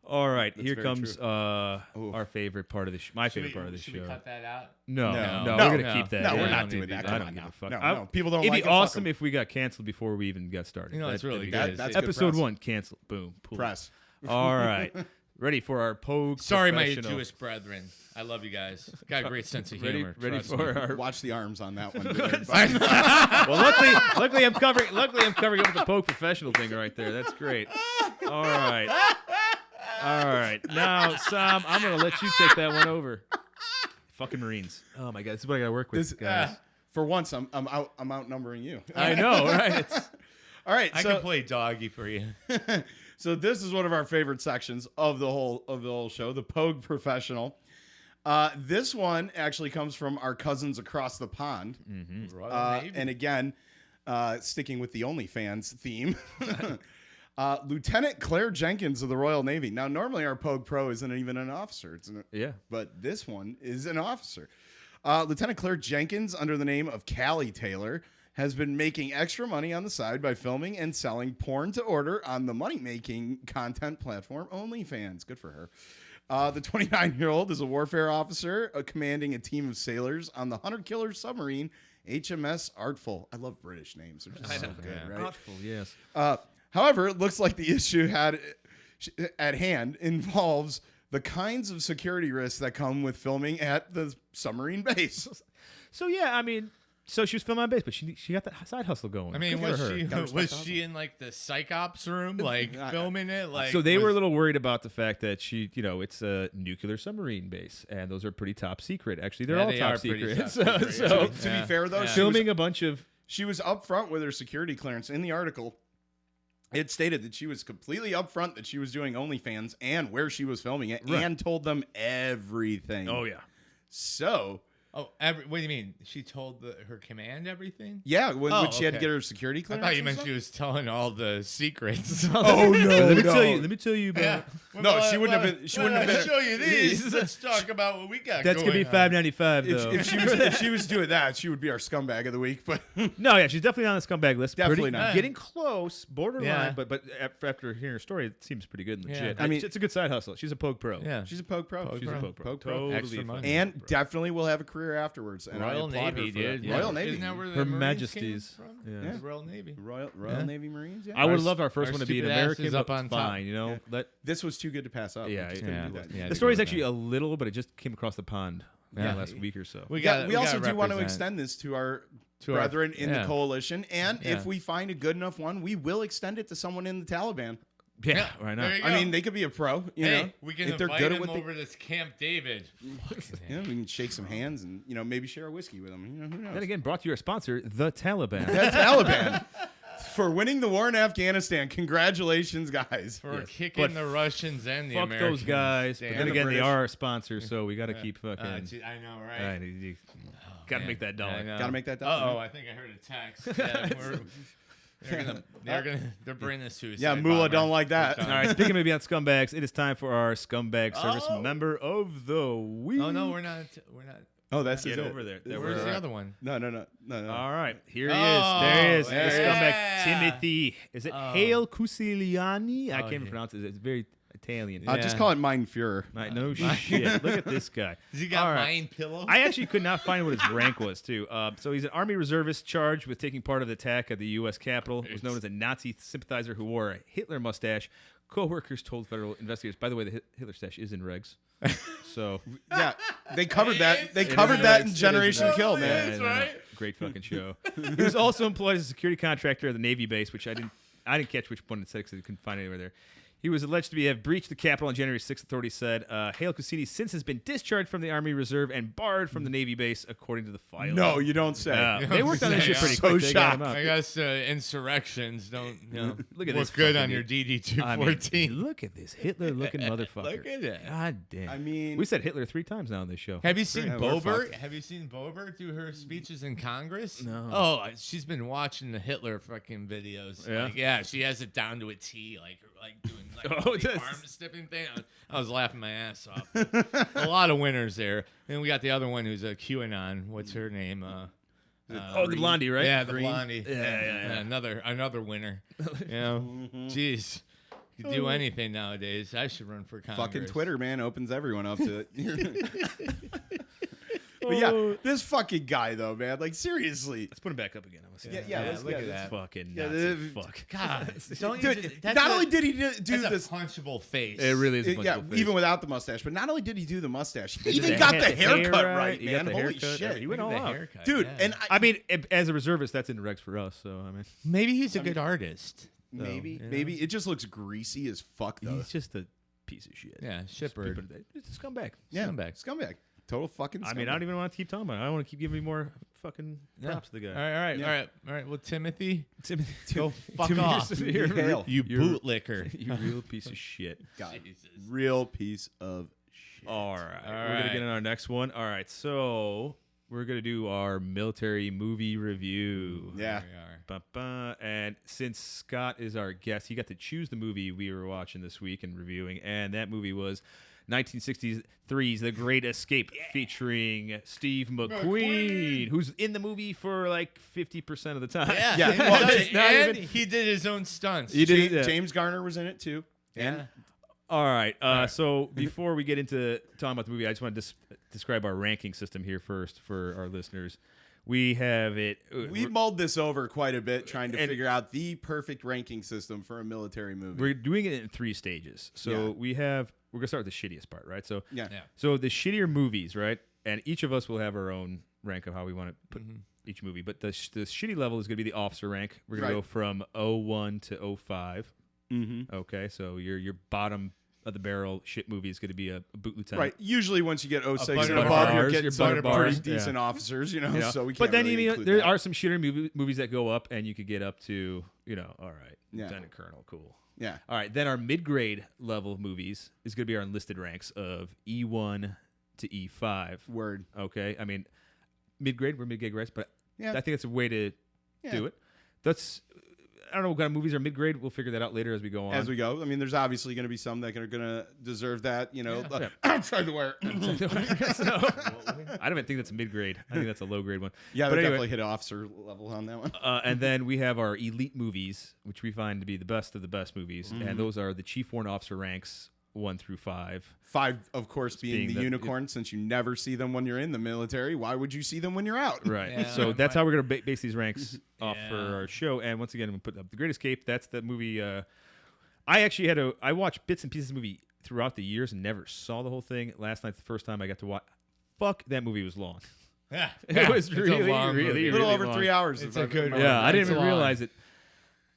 All right, That's here very comes true. our favorite part of the my Should favorite we- part of the should show. we cut that out? No, No. we're gonna No. keep that. No, Yeah, we're I not don't doing need that. that. I Come don't on give now. a fuck. No, people don't It'd like be it. Fuck awesome 'em. if we got canceled before we even got started. You know, it's That'd really be good. That's It's- good Episode press. 1 canceled. Boom. Pull. Press. All right, ready for our POG. Sorry, my professional. Jewish brethren. I love you guys. Got a great sense of Ready, humor. ready trust for me. our. Watch the arms on that one. dude. Well, luckily I'm covering. Luckily I'm covering up with the POG professional thing right there. That's great. All right. All right. Now, Sam, I'm gonna let you take that one over. Fucking Marines. Oh my God, this is what I gotta work with, This- guys. For once, I'm outnumbering you. I know, right? It's, All right, I so can play doggy for you. so this is one of our favorite sections of the whole show, the POG professional. This one actually comes from our cousins across the pond, and again, sticking with the OnlyFans theme. Lieutenant Claire Jenkins of the Royal Navy. Now, normally our POG Pro isn't even an officer, yeah. but this one is an officer. Lieutenant Claire Jenkins, under the name of Callie Taylor, has been making extra money on the side by filming and selling porn to order on the money-making content platform OnlyFans. Good for her. The 29-year-old is a warfare officer commanding a team of sailors on the hunter-killer submarine HMS Artful. I love British names. They're just so good, yeah. right? Thoughtful, yes. However, it looks like the issue at hand involves the kinds of security risks that come with filming at the submarine base. So yeah, I mean, So she was filming on base, but she got that side hustle going. I mean, Good for her. was she in like the psych ops room, like filming it? Like, So they were a little worried about the fact that she, it's a nuclear submarine base, and those are pretty top secret. Actually, they're all they top are pretty secret. top So, secret. To be fair, though, filming a bunch of. she was upfront with her security clearance in the article. It stated that she was completely upfront that she was doing OnlyFans and where she was filming it, and told them everything. Oh yeah. So. Oh, what do you mean? She told her command everything? Yeah, when she had to okay. get her security I clearance. thought you and meant stuff? she was telling all the secrets. Oh no! Let me tell you about. Yeah. No, she wouldn't have been. She wouldn't have been. Show you these. Let's talk about what we got. That's gonna be going on. $5.95 though. If she was doing that, she would be our scumbag of the week. But No, yeah, she's definitely on the scumbag list. Definitely not. Getting close, borderline, Yeah. but after hearing her story, it seems pretty good and Yeah. legit. I mean- it's a good side hustle. She's a POG Pro. Yeah. she's a POG Pro. She's a POG Pro. POG Pro. Totally Extra a money. fucking And POG Pro. definitely will have a career afterwards. And I Royal applaud her Navy, for that. dude. Royal Navy. Isn't that where the Her Marines Majesties. came from? Yeah. The Royal Navy. Royal Yeah. Navy Marines. Yeah. I would Our- have loved our first our one to be an stupid ass American, is but up on top. fine, Yeah. Let This was too good to pass up. Yeah, We just it- couldn't yeah, do that. yeah. the story's actually a little, but it just came across the pond Yeah. last week or so. We Yeah, we also gotta do want to represent. extend this to our To our- brethren in the yeah. coalition, and Yeah. if we find a good enough one, we will extend it to someone in the Taliban. Yeah, right now. There you I go. mean, they could be a pro. You Hey, know, we can if they're invite good at him what they. over to Camp David. Yeah, we can shake some hands and maybe share a whiskey with them. Who knows? Then again, brought to you our sponsor, the Taliban. The Taliban for winning the war in Afghanistan. Congratulations, guys. For Yes. kicking But the Russians and the Fuck Americans. those guys. But Damn. then And the again, they British. are our sponsor, so we got to keep fucking. I know, right? Got to make that dollar. I know. Gotta make that dollar. Uh-oh, I think I heard a text. Yeah, they're bringing us suicide. Yeah, Moolah bomber. don't like that. All right, speaking of maybe on scumbags, it is time for our scumbag service Oh. member of the week. Oh no, we're not. We're not. Oh, that's Get it. over there. There Where's we're- the other one? No. All right, here he is. Oh, There he is. yeah. The scumbag Timothy. Is it Hale Cusiliani? I Oh, can't even yeah. pronounce it. It's very Italian. Just call it Mein Führer. Right, no shit. Look at this guy. Has he got All right. mind pillow? I actually could not find what his rank was, too. So he's an Army reservist charged with taking part of the attack at the U.S. Capitol. Was known as a Nazi sympathizer who wore a Hitler mustache. Co-workers told federal investigators, by the way, the Hitler stash is in regs. So, Yeah, they covered that. They It covered is that right. in It is Generation right. Kill, Yeah, man. that's I know. right. Great fucking show. He was also employed as a security contractor at the Navy base, which I didn't catch which one it said because I couldn't find it anywhere there. He was alleged to have breached the Capitol on January 6th, authorities said. Hale Cassini since has been discharged from the Army Reserve and barred from the Navy base, according to the file. No, you don't say. They worked on this shit pretty So quick. They got him shocked. out. I guess insurrections don't Look at look this good fucking on your dude. DD I mean, 214. look at this Hitler-looking motherfucker. Look at that. God damn. I mean- we said Hitler 3 times now on this show. Have you seen Yeah, we're Boebert? fucked. Have you seen Boebert do her speeches in Congress? No. Oh, she's been watching the Hitler fucking videos. Yeah? Yeah, she has it down to a T, like doing like Oh, the this- arm snipping thing. I was laughing my ass off. A lot of winners there. And we got the other one who's a QAnon. What's her name? Oh, the blondie, right? Yeah, the Green? blondie. Yeah. Another winner. You know, jeez. You can do anything nowadays. I should run for Congress. Fucking Twitter, man, opens everyone up to it. But yeah, this fucking guy though, man. Like seriously. Let's put him back up again. I wanna see Yeah, that. yeah. Yeah, let's look yeah, at let's- that. Fucking Yeah, nuts as fuck. God, don't Dude, you? That's not a- only did he do that's this, a punchable face. It really is a bunch yeah, of face. even without the mustache, but not only did he do the mustache, he He even did got the the hair haircut right, right, he got man. the Holy haircut, shit, he Look went at all the out. haircut, dude! yeah. And I mean, as a reservist, that's in the regs for us. So I mean, maybe he's a good artist. maybe, yeah. maybe it just looks greasy as fuck though. he's just a piece of shit. Yeah, shitbird. It's a scumbag. Yeah, scumbag. total fucking. Scumbag. I mean, I don't even want to keep talking about it. I want to keep giving me more fucking props to the All guy. right. Well, Timothy, Timothy, go fuck off. Hale. You You're- bootlicker. You real piece of shit. God, Jesus. real piece of shit. All right. All We're going to right. get in our next one. All right. So we're going to do our military movie review. Yeah. There we are. Ba-ba. And since Scott is our guest, he got to choose the movie we were watching this week and reviewing. And that movie was 1963's The Great Escape, featuring Steve McQueen, who's in the movie for like 50% of the time. Yeah, Yeah, and, well, it's not and even- he did his own stunts. He did- yeah. James Garner was in it too. And Yeah. All right. So before we get into talking about the movie, I just want to describe our ranking system here first for our listeners. We have it. we mulled this over quite a bit, trying to And- figure out the perfect ranking system for a military movie. We're doing it in 3 stages. So Yeah. we're gonna start with the shittiest part, right? So Yeah. Yeah. So the shittier movies, right? And each of us will have our own rank of how we want to put each movie. But the shitty level is going to be the officer rank. We're going to Right. go from 01 to 05. Mm-hmm. Okay, so your bottom of the barrel shit movie is going to be a boot lieutenant. Right. Usually, once you get 06 and butter above, bars, you're your getting some butter pretty bars, decent yeah. officers, You know? So we can't but then really you know, include there that. are some shitter movies that go up, and you could get up to, all right, Yeah. Lieutenant Colonel, cool. Yeah. All right, then our mid-grade level of movies is going to be our enlisted ranks of E1 to E5. Word. Okay, I mean, mid-grade, we're mid-grade ranks, but Yeah. I think that's a way to do it. I don't know what kind of movies are mid-grade. We'll figure that out later as we go on. As we go. I mean, there's obviously going to be some that are going to deserve that, Yeah. outside the wire. I don't even think that's a mid-grade. I think that's a low-grade one. Yeah, But they anyway, definitely hit officer level on that one. and then we have our elite movies, which we find to be the best of the best movies, Mm-hmm. and those are the Chief Warrant Officer ranks 1 through 5. 5, of course, being being the the- unicorn, since you never see them when you're in the military. Why would you see them when you're out? Right. Yeah. So that's how we're going to base these ranks off for Yeah. our show. And once again, we put up The Great Escape. That's the movie. I actually I watched bits and pieces of the movie throughout the years and never saw the whole thing. Last night, the first time I got to watch. Fuck, that movie was long. Yeah. It was It's a really, long really, movie. A little really over long. 3 hours. It's if a I good remember. one. Yeah, I didn't It's even long. realize it.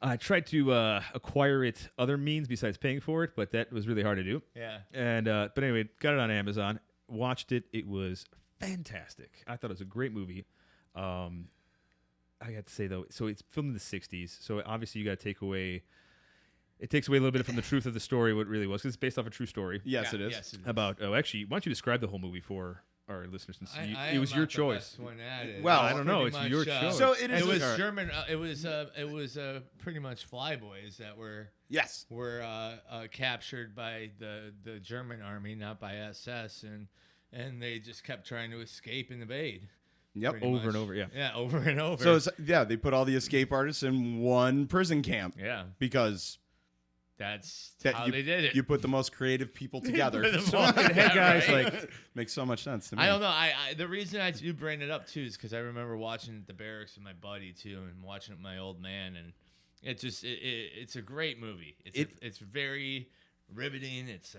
I tried to acquire it other means besides paying for it, but that was really hard to do. Yeah. And but anyway, got it on Amazon. Watched it. It was fantastic. I thought it was a great movie. I got to say though, so it's filmed in the '60s. So obviously you got to take away. It takes away a little bit from the truth of the story, what it really was, because it's based off a true story Yes, Yeah, it is. Yes, it is. about. Oh, actually, why don't you describe the whole movie for our listeners? Since I it was am your not the choice. best one at it. Well, I don't know. Pretty It's your much, choice. So it is. It was All right. German. It was pretty much flyboys that were Yes. captured by the German army, not by SS, and they just kept trying to escape and evade. Yep. pretty Over and much. over, yeah. Yeah, over and over. So they put all the escape artists in one prison camp yeah, because that's that how you, they did it. you put the most creative people together. Put them So- all Hey together, guys, right? like makes so much sense to me. I don't know. I the reason I do bring it up too is because I remember watching it at the barracks with my buddy too, and watching it with my old man, and it's a great movie. It's very riveting. It's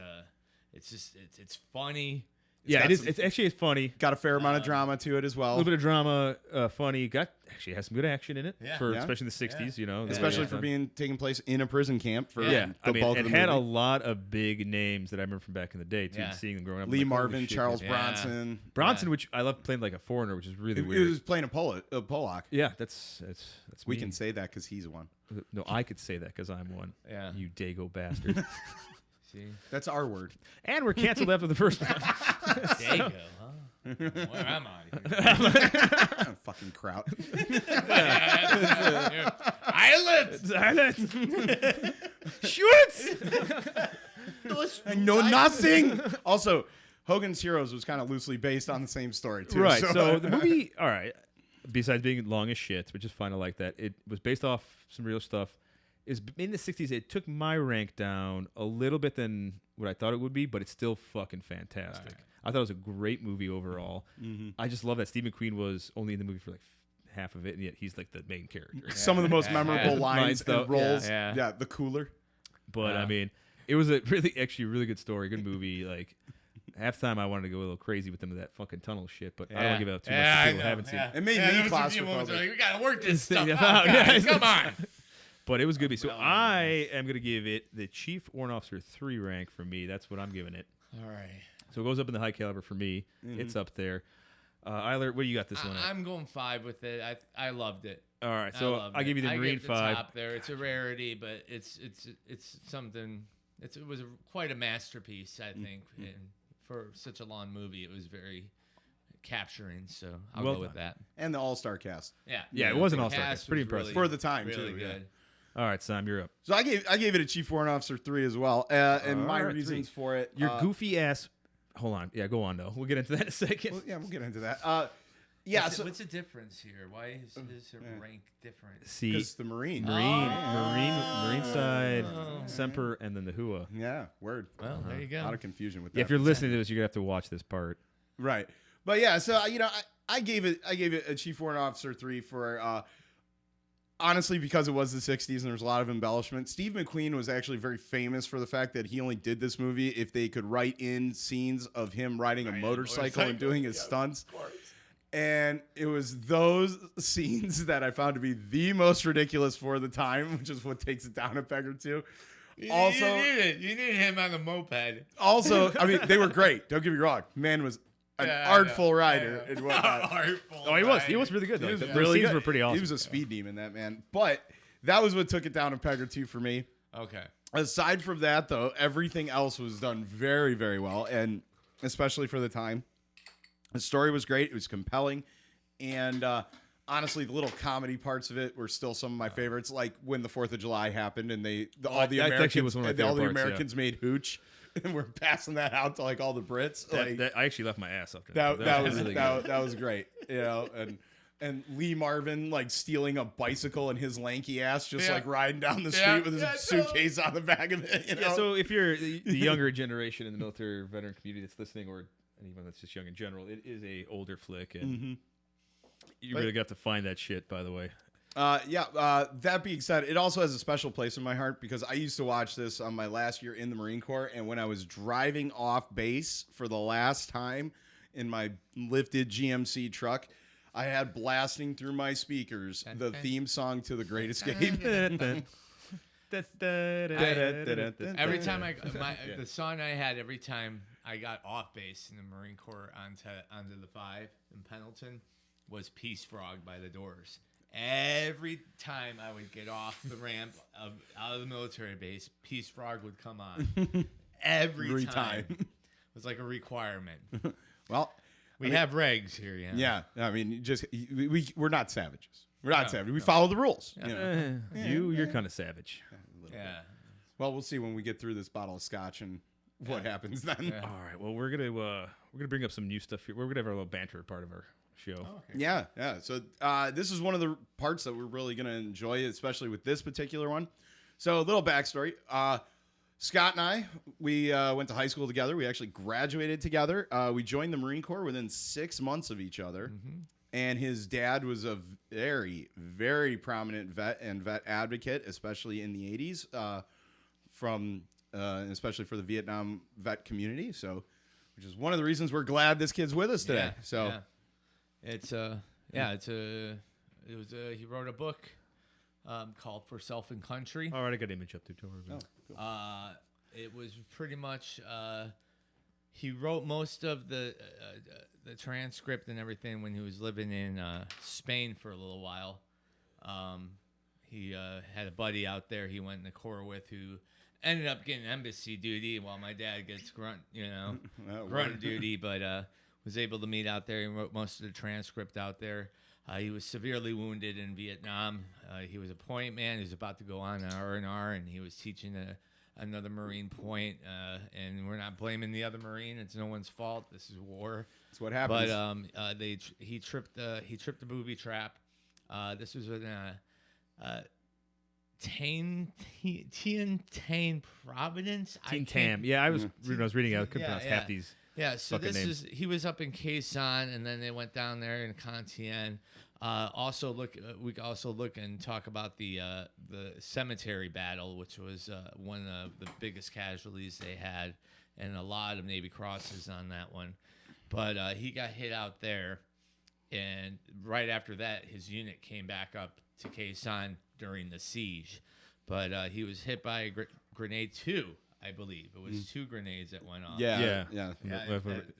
funny. yeah, got it is. some- It's actually funny. Got a fair amount of drama to it as A well. little bit of drama, funny. Actually has some good action in it Yeah. for Yeah. especially in the '60s. You know, Especially Yeah. for being taking place in a prison camp for Yeah, the I mean, bulk it of the had a movie. lot of big names that I remember from back in the day too. Yeah. Seeing them growing up. I'm Lee like, holy Marvin, shit, Charles this- Yeah. Bronson. Bronson, Yeah. which I love playing like a foreigner, which is really He weird. was playing a Pollock. Yeah, that's We me. can say that because he's one. No, I could say that because I'm one. Yeah. You dago bastard. See, That's our word. And we're canceled after the first one. there you go. Huh? Where am I? Fucking kraut. Island. Silence. Shoot. I know nothing. Also, Hogan's Heroes was kind of loosely based on the same story too. Right. So the movie, all right. Besides being long as shit, which is fine, I like that. It was based off some real stuff. Is in the '60s. It took my rank down a little bit than what I thought it would be, but it's still fucking fantastic. I thought it was a great movie overall. I just love that Steve McQueen was only in the movie for like half of it, and yet he's like the main character. some of the most memorable Yeah. lines Lines, though. and roles. Yeah. The cooler. But I mean, it was a really good story, good movie. Like half the time I wanted to go a little crazy with them with that fucking tunnel shit, but I don't give out too much. I to people know, haven't seen. yeah. It made Yeah, me there was a few moments claustrophobic. where, like, we gotta work this thing stuff out. out. Yeah. Guys. Come on. But it was good. So I am gonna give it the Chief Warrant Officer 3 rank for me. That's what I'm giving it. All right. So it goes up in the high caliber for me. It's up there. Eilert, what do you got this one at? I'm going 5 with it. I loved it. All right, I so loved I'll it. give you the I Marine give the 5. top there. It's a rarity, but it's something. It was quite a masterpiece, I think, and for such a long movie, it was very capturing. So I'll Well go with done. that. And the all-star cast. Yeah, it was an The all-star cast cast. Pretty was impressive. For the time, really too, yeah. good. All right, Sam, you're up. So I gave it a Chief Warrant Officer 3 as well. And my All right, reasons 3. for it. Your goofy ass. Hold on. Yeah, go on though. We'll get into that in a second. Well, yeah, we'll get into that. Yeah, What's, so what's the difference here? Why is her rank different? See, because the Marine. Marine side, Semper, and then the Hooah. Yeah, word. Well, there you A lot go. of confusion with that. Yeah, if you're listening to this, you're gonna have to watch this part. Right. But yeah, so I gave it a Chief Warrant Officer 3 for honestly because it was the 60s and there was a lot of embellishment. Steve McQueen was actually very famous for the fact that he only did this movie if they could write in scenes of him riding a motorcycle and doing his stunts. And it was those scenes that I found to be the most ridiculous for the time, which is what takes it down a peg or two. Also, you needed him on the moped. Also, I mean, they were great. Don't get me wrong. Man was an artful rider and whatnot. Artful. Oh, he was. He was really good. Though. Those Really scenes good. were pretty awesome. He was a speed demon, that man. But that was what took it down a peg or two for me. Okay. Aside from that, though, everything else was done very, very well, and especially for the time. The story was great. It was compelling, and honestly, the little comedy parts of it were still some of my favorites. Like when the 4th of July happened, and all the Americans made hooch, and we're passing that out to like all the Brits. I actually left my ass after that was really that was great, you know, and Lee Marvin like stealing a bicycle and his lanky ass just like riding down the street with his suitcase on the back of it. You know? Yeah, so if you're the younger generation in the military veteran community that's listening, or anyone that's just young in general, it is a older flick, and you really got to find that shit. By the way, that being said, it also has a special place in my heart because I used to watch this on my last year in the Marine Corps, and when I was driving off base for the last time in my lifted GMC truck, I had blasting through my speakers the theme song to The Great Escape. Every time the song I had every time I got off base in the Marine Corps onto the 5 in Pendleton was Peace Frog by the Doors. Every time I would get off the ramp out of the military base, Peace Frog would come on. Every time. It was like a requirement. Well, we have regs here, yeah. I mean, we're not savages. We're not savages. We follow the rules. Yeah. You know? You're kind of savage. Yeah. Well, we'll see when we get through this bottle of scotch and what happens then. Yeah. All right. Well, we're gonna bring up some new stuff here. We're gonna have a little banter part of our show. Oh, okay. Yeah. So this is one of the parts that we're really gonna enjoy, especially with this particular one. So a little backstory. Scott and I, we went to high school together. We actually graduated together. We joined the Marine Corps within 6 months of each other. Mm-hmm. And his dad was a very, very prominent vet and vet advocate, especially in the 80s, especially for the Vietnam vet community. So, which is one of the reasons we're glad this kid's with us today. He wrote a book called For Self and Country. All right, I got an image up there. Cool. It was pretty much he wrote most of the transcript and everything when he was living in Spain for a little while. He had a buddy out there he went in the Corps with who ended up getting embassy duty while my dad gets grunt duty, but was able to meet out there and wrote most of the transcript out there. He was severely wounded in Vietnam. He was a point man. He was about to go on R&R, and he was teaching another Marine point. And we're not blaming the other Marine. It's no one's fault. This is war. That's what happens. But he tripped the booby trap. This was in Tien Providence. Teen Tam. Yeah, I was reading. I couldn't pronounce half these. Yeah, so this names. he was up in Quai San, and then they went down there in Con Tien. We can also look and talk about the cemetery battle, which was one of the biggest casualties they had, and a lot of Navy crosses on that one. But he got hit out there, and right after that, his unit came back up to Quai San during the siege. But he was hit by a grenade too. I believe it was 2 grenades that went off. Yeah.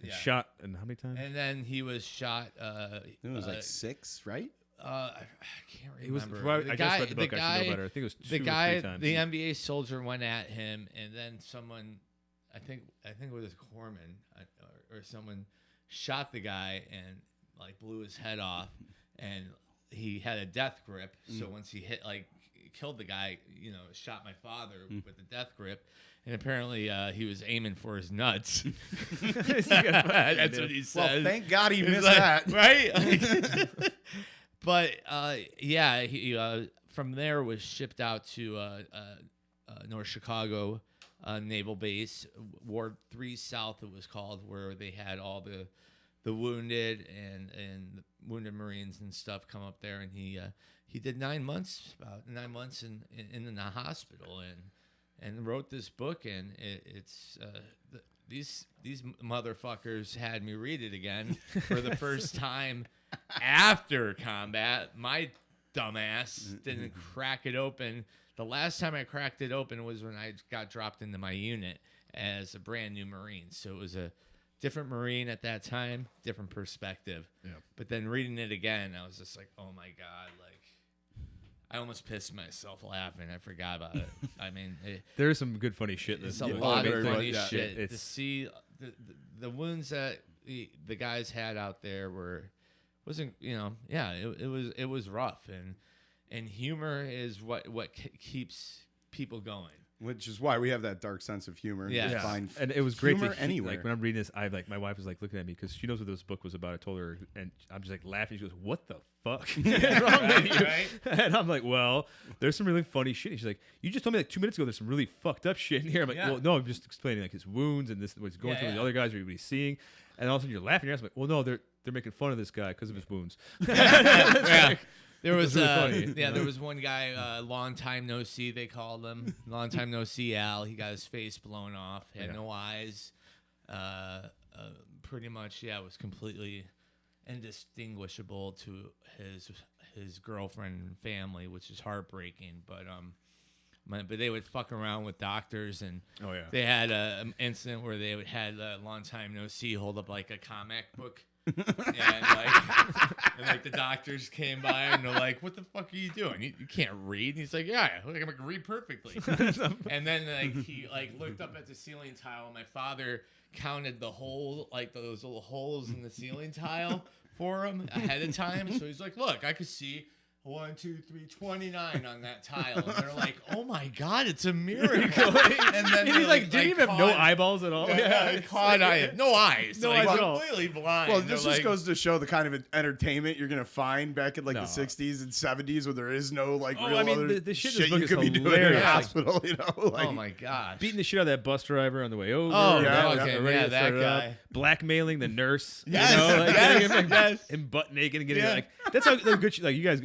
Shot and how many times? And then he was shot. It was like 6, right? I can't remember. It was. I just read the book. I should know better. I think it was 2 or 3 times. The NBA soldier went at him, and then someone, I think it was Corman or someone, shot the guy and like blew his head off, and he had a death grip. So once he killed the guy, shot my father with the death grip. And apparently he was aiming for his nuts. That's what he said. Well, thank God he missed that. Right? But, he from there was shipped out to North Chicago Naval Base, Ward 3 South it was called, where they had all the wounded and the wounded Marines and stuff come up there. And he did about 9 months in the hospital and wrote this book, and these motherfuckers had me read it again for the first time after combat, my dumbass didn't crack it open. The last time I cracked it open was when I got dropped into my unit as a brand new Marine. So it was a different Marine at that time, different perspective. Yeah. But then reading it again, I was just like, oh my God, like, I almost pissed myself laughing. I forgot about it. I mean, There's some good funny shit. In it's this a book. lot of very funny much, shit. yeah. To see the wounds that the guys had out there wasn't, it was rough, and humor is what keeps people going. Which is why we have that dark sense of humor. Yeah. Just find And it was great humor to anywhere. Like when I'm reading this, my wife was like looking at me because she knows what this book was about. I told her, and I'm just like laughing. She goes, "What the fuck is wrong with you?" Right? And I'm like, "Well, there's some really funny shit." And she's like, "You just told me like 2 minutes ago there's some really fucked up shit in here." I'm like, Yeah. "Well, no, I'm just explaining like his wounds and this what's going through with the other guys, what he's seeing." And all of a sudden you're laughing. I'm like, "Well, no, they're making fun of this guy because of his wounds." Yeah. There was really funny. there was one guy, long time no see, they called him. Long time no see Al. He got his face blown off, had no eyes. Pretty much, was completely indistinguishable to his girlfriend and family, which is heartbreaking. But they would fuck around with doctors, and Oh, yeah. they had an incident where they had a long time no see hold up like a comic book. and like the doctors came by and they're like, "What the fuck are you doing? You can't read." And he's like, "Yeah, I can read perfectly." And then like he like looked up at the ceiling tile, and my father counted the hole, like those little holes in the ceiling tile for him ahead of time. So he's like, "Look, I could see 1, 2, 3, 29 on that tile." And they're like, "Oh my God, it's a miracle!" And then And he like didn't even have no eyeballs at all. Yeah, caught eye, no eyes, No like, eyes at all. completely blind. Well, They're this just like, goes to show the kind of entertainment you're gonna find back in like No. the 60s and 70s, where there is no like Oh, real I mean, other the shit in this you book could is be doing in a hilarious. hospital. You know, like oh my gosh, Beating the shit out of that bus driver on the way over. Oh, yeah, okay, ready yeah, to that start it up. guy. Blackmailing the nurse. Yes, you know, like, yes, getting him, yes. him butt naked and getting Yeah. like that's how the good shit. Like you guys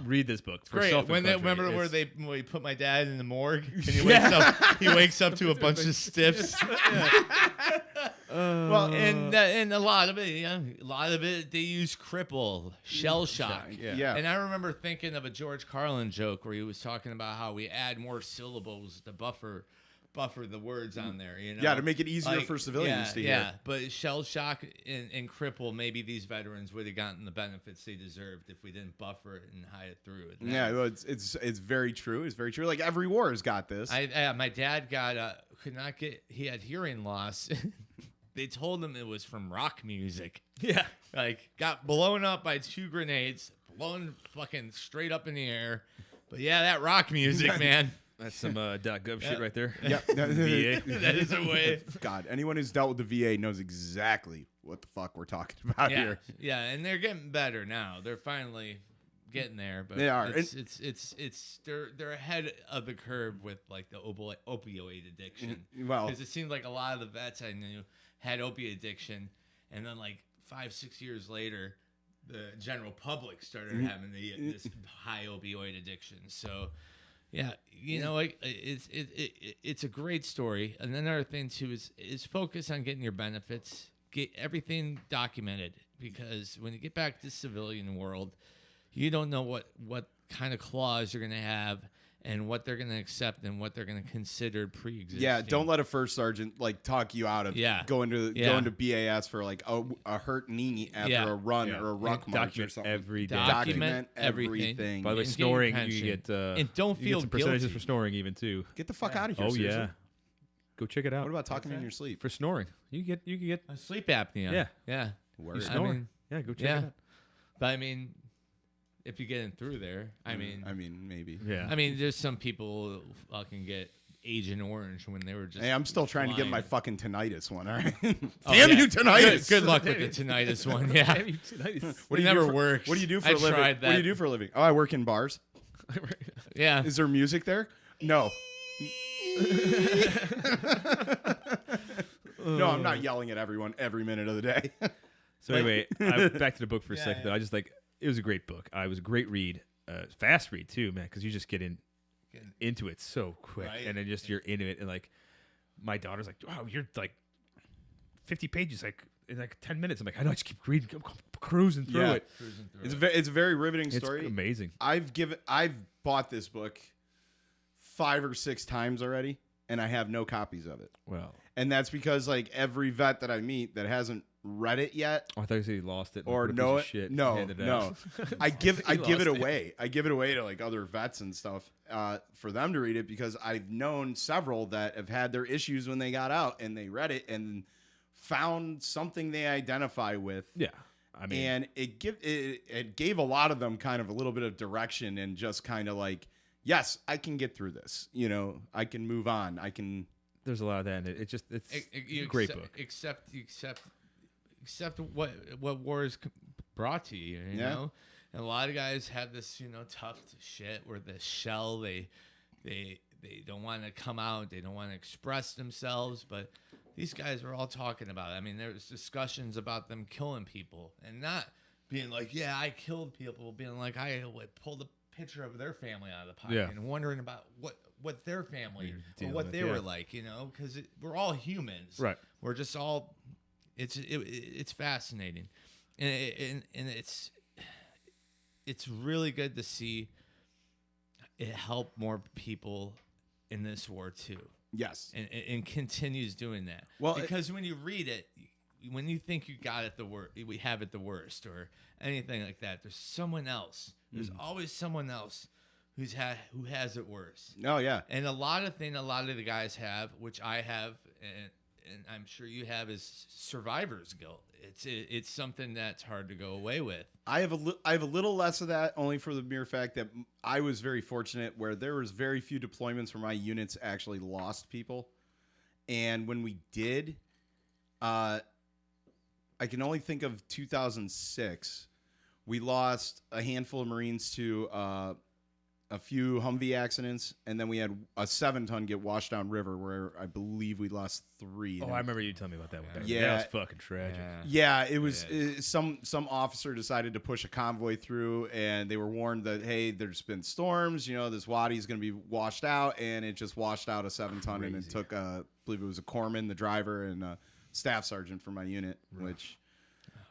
read this book. For Great. Self When they Country. remember It's- when we put my dad in the morgue and he wakes up to a bunch of stiffs. well, And a lot of it they use cripple, shell shock. yeah. And I remember thinking of a George Carlin joke where he was talking about how we add more syllables to buffer the words on there, you know? Yeah, to make it easier Like, for civilians to hear. Yeah, but shell shock and cripple, maybe these veterans would have gotten the benefits they deserved if we didn't buffer it and hide it through it. Yeah, well, it's very true. It's very true. Like every war has got this. My dad he had hearing loss. They told him it was from rock music. Yeah. Like, got blown up by 2 grenades, blown fucking straight up in the air. But yeah, that rock music, man. That's some .gov shit right there. Yep. VA. That is a way. God, anyone who's dealt with the VA knows exactly what the fuck we're talking about Yeah, here. yeah, and they're getting better now. They're finally getting there, but They are. they're ahead of the curve with like the opioid addiction. Well- because it seemed like a lot of the vets I knew had opiate addiction, and then like 5-6 years later, the general public started having this high opioid addiction. So. Yeah, you know, like it's a great story. And another thing too is focus on getting your benefits, get everything documented, because when you get back to the civilian world, you don't know what kind of clause you're gonna have and what they're gonna accept and what they're gonna consider pre-existing. Yeah, don't let a first sergeant like talk you out of going to BAS for like a hurt knee after a run or a ruck march or Document something. every day. Document everything. By the way, And get snoring, your you get and don't you feel get some percentages guilty. for snoring even too. Get the fuck out of here. Oh seriously. yeah, go check it out. What about talking in your sleep? for snoring? You get Sleep apnea. Yeah. Yeah. Word. you I snore. mean, Yeah, go check yeah. it out. But I mean, if you get in through there, I mean, maybe. Yeah. there's some people who fucking get Agent Orange when they were just. Hey, I'm still trying to get my flying. fucking tinnitus one. All right. Oh, Damn yeah. you, tinnitus. Good luck with the tinnitus one. Yeah. Damn you, tinnitus. What do It you never do for, works. What do you do for I a living? tried What do you that. do for a living? Oh, I work in bars. Yeah. Is there music there? No. No, I'm not yelling at everyone every minute of the day. So anyway, back to the book for a second. Though I just like it was a great book. It was a great read, fast read too, man, because you just get into it so quick, Right. and then just you're into it, and like my daughter's like, "Wow, you're like 50 pages, like in like 10 minutes. I'm like, I know, I just keep reading, I'm cruising through Yeah. it. It's a very riveting story. It's amazing. I've bought this book 5 or 6 times already, and I have no copies of it. Well, And that's because like every vet that I meet that hasn't read it yet I thought you said he lost it. or What a know piece it, of shit. no, Handed it no, out. I give He it lost away. I give it away to like other vets and stuff for them to read it because I've known several that have had their issues when they got out and they read it and found something they identify with. Yeah. I mean, And it gave a lot of them kind of a little bit of direction and just kind of like, yes, I can get through this. You know, I can move on. I can. there's a lot of that in it. It's a great book. Except what war is brought to you, you Yeah. know? And a lot of guys have this, tough shit where the shell, they don't want to come out. They don't want to express themselves, but these guys are all talking about it. I mean, there's discussions about them killing people and not being like, yeah, I killed people, being like, I pulled a picture of their family out of the pocket Yeah. and wondering about what their family or dealing what with, they yeah. were like, because we're all humans. Right. We're just all, it's fascinating. And it's really good to see it help more people in this war too. Yes. And continues doing that. Well, because when you read it, when you think you got it we have it the worst or anything like that, there's someone else. There's always someone else who has it worse. Oh yeah. And a lot of the guys have, which I have, and I'm sure you have, is survivor's guilt. It's something that's hard to go away with. I have a little less of that, only for the mere fact that I was very fortunate where there was very few deployments where my units actually lost people, and when we did, I can only think of 2006. We lost a handful of Marines to a few Humvee accidents, and then we had a 7-ton get washed down river where I believe we lost 3. Oh, I remember you telling me about that one. Yeah. That was fucking tragic. Yeah, it was some officer decided to push a convoy through, and they were warned that, hey, there's been storms. This wadi is going to be washed out, and it just washed out a 7-ton, and it took, I believe it was a corpsman, the driver, and a staff sergeant for my unit, which.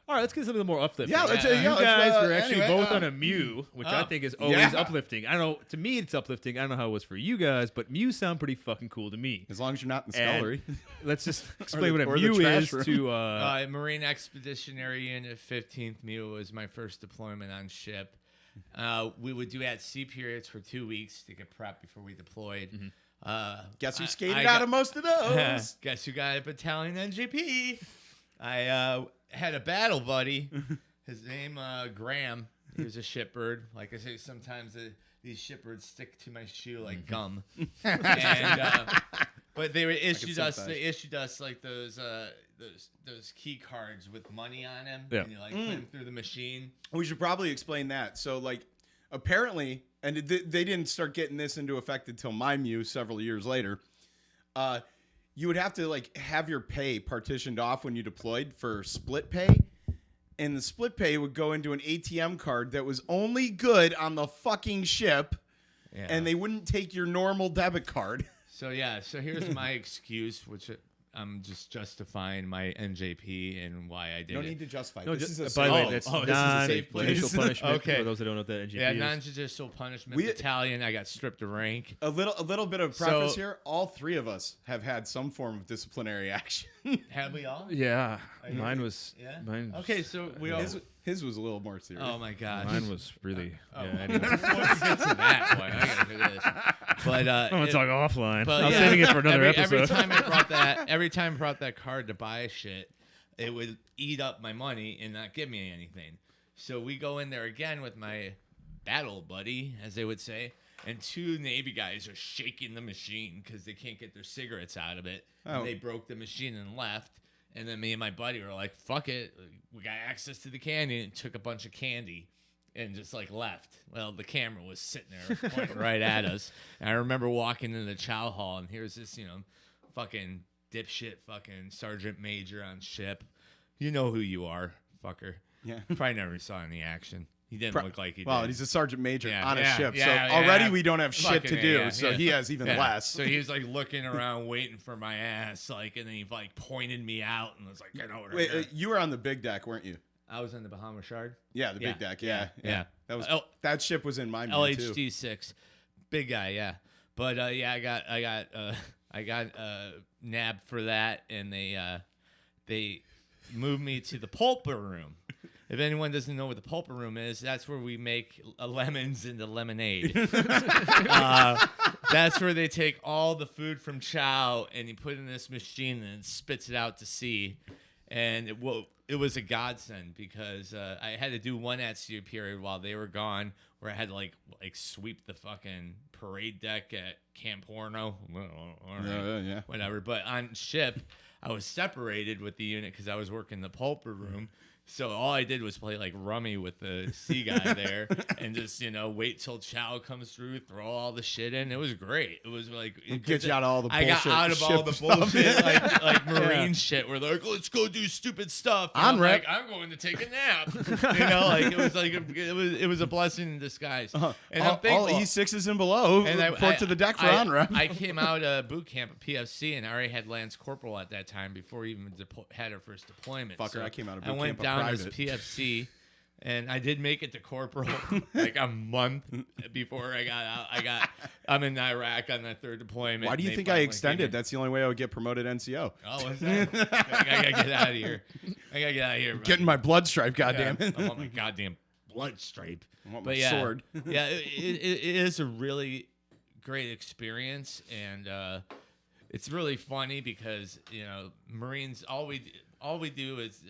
All right, let's get something more uplifting. Yeah, let's. You guys were actually anyway, both on a Mew, which I think is always uplifting. I don't know. To me, it's uplifting. I don't know how it was for you guys, but Mews sound pretty fucking cool to me. As long as you're not in the And scullery. Let's just explain the- what or a the Mew trash is room. to. Marine Expeditionary Unit 15th MEU was my first deployment on ship. We would do at-sea periods for 2 weeks to get prepped before we deployed. Guess who skated I out got- of most of those? Guess who got a battalion NGP? I had a battle buddy. His name Graham. He was a shipbird. Like I say, sometimes these shipbirds stick to my shoe like gum. And but they issued us like those key cards with money on them. Yeah. And you like put them through the machine. We should probably explain that. So, like, apparently, and they didn't start getting this into effect until my Mew several years later. You would have to like have your pay partitioned off when you deployed for split pay, and the split pay would go into an ATM card that was only good on the fucking ship, and they wouldn't take your normal debit card. So here's my excuse, which I'm just justifying my NJP and why I did No it. need to justify. No, This is a by the way, safe- that's this is a safe place. non-judicial punishment Okay. for those that don't know what that NGP Yeah, is. non-judicial punishment battalion. I got stripped of rank. A little bit of preface So- here. All 3 of us have had some form of disciplinary action. Have we all? Yeah, mine was. Yeah. Mine. Okay, so we all. His was a little more serious. Oh my gosh. Mine was really. Oh, Yeah, anyway. before we get to that one, I gotta do this. But I'm gonna talk offline. but I'm yeah, saving it for another episode. Every time I brought that card to buy shit, it would eat up my money and not give me anything. So we go in there again with my battle buddy, as they would say, and 2 Navy guys are shaking the machine because they can't get their cigarettes out of it. Oh. And they broke the machine and left. And then me and my buddy were like, fuck it. We got access to the candy, and took a bunch of candy and just like left. Well, the camera was sitting there pointing right at us. And I remember walking into the chow hall, and here's this, fucking dipshit fucking sergeant major on ship. You know who you are, fucker. Yeah. Probably never saw any action. He didn't look like he Well, did. he's a sergeant major Yeah, on a yeah, ship, yeah, so yeah, already yeah. we don't have shit to Fucking do. yeah, So yeah. he has even Yeah. less. So he was like looking around, waiting for my ass, like, and then he like pointed me out and was like, "Get over Wait, here." you were on the big deck, weren't you? I was in the Bahama Shard. Yeah, the big deck. Yeah. That was Oh. that ship was in my view too. LHD 6, big guy, yeah. But yeah, I got nabbed for that, and they moved me to the pulper room. If anyone doesn't know what the pulper room is, that's where we make lemons into lemonade. That's where they take all the food from chow and you put it in this machine and it spits it out to sea. And it was a godsend because I had to do one at-sea period while they were gone, where I had to like sweep the fucking parade deck at Camp Horno. Well, all right, Yeah. whatever. But on ship, I was separated with the unit because I was working the pulper room. So all I did was play like rummy with the sea guy there, and just wait till chow comes through, throw all the shit in. It was great. It was like Get you out of all the I bullshit. got out of all the ship bullshit, stuff. like marine shit. Where they're like, let's go do stupid stuff. And I'm Rep. like, I'm going to take a nap. It was a blessing in disguise. And I'm all thankful. E6s and below. And report to the deck for on-rep. I came out of boot camp at PFC, and I already had Lance Corporal at that time before we even had our first deployment. Fucker, So I came out of I boot went camp a down as private. PFC, and I did make it to Corporal like a month before I got out. I'm in Iraq on that third deployment. Why do you and they think I finally extended? came in. That's the only way I would get promoted NCO. Oh, what's that? I gotta get out of here. Buddy. Getting my blood stripe, Yeah, goddamn I want my goddamn blood stripe. I want my But yeah, sword. yeah, it is a really great experience, and it's really funny because Marines all we do is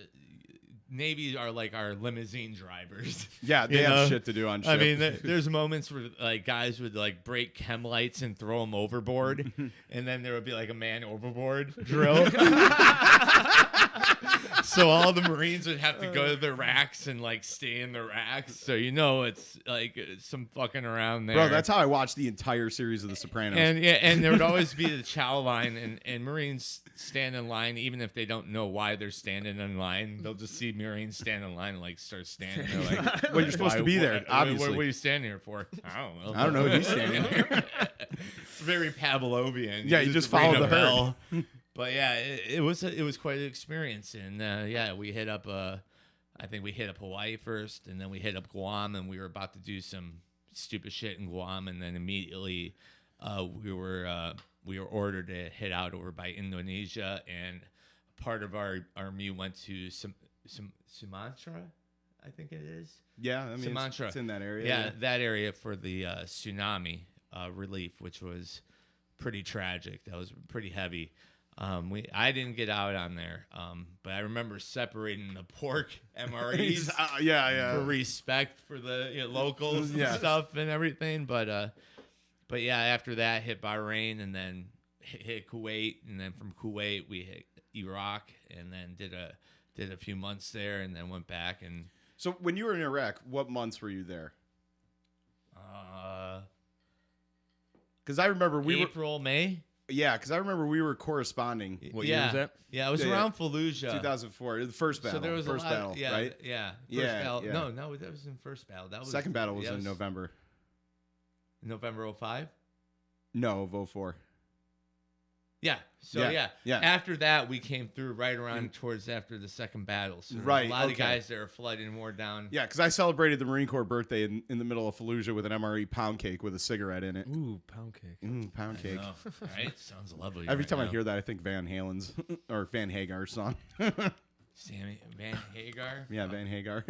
Navy are like our limousine drivers. Yeah, they have shit to do on ship. I mean, there's moments where like guys would like break chem lights and throw them overboard, and then there would be like a man overboard drill. So all the Marines would have to go to their racks and like stay in the racks. So it's like some fucking around there. Bro, that's how I watched the entire series of The Sopranos. And there would always be the chow line, and Marines stand in line even if they don't know why they're standing in line. They'll just see Marines stand in line and like start standing. They're like, well, you're supposed to be there, obviously. What are you standing here for? I don't know. I don't know who's standing here. It's very Pavlovian. Yeah, you just ring follow a the herd. bell. But yeah, it was quite an experience, and yeah, we hit up. I think we hit up Hawaii first, and then we hit up Guam, and we were about to do some stupid shit in Guam, and then immediately we were ordered to head out over by Indonesia, and part of our army went to Sumatra, I think it is. Yeah, I mean, Sumatra. it's in that area. Yeah, that area for the tsunami relief, which was pretty tragic. That was pretty heavy. I didn't get out on there, but I remember separating the pork MREs for respect for the locals and stuff and everything. But yeah, after that hit Bahrain and then hit Kuwait, and then from Kuwait we hit Iraq, and then did a few months there, and then went back. And So when you were in Iraq, what months were you there? Because I remember April, May. Yeah, because I remember we were corresponding. What year was that? Yeah, it was around Fallujah. 2004, the first battle. So there was first a lot, battle, right? Yeah, Yeah, first battle. yeah. No, that was in first battle. That was Second battle was in November. November 05? No, of 04. Yeah. So Yeah. After that, we came through right around towards after the second battle. So there was Right, a lot of okay. guys that were flooding more down. Yeah, because I celebrated the Marine Corps birthday in the middle of Fallujah with an MRE pound cake with a cigarette in it. Ooh, pound cake. Pound cake. Oh, right? Sounds lovely. Every right time I now. hear that, I think Van Halen's or Van Hagar's song. Sammy Van Hagar. Yeah, Van Hagar.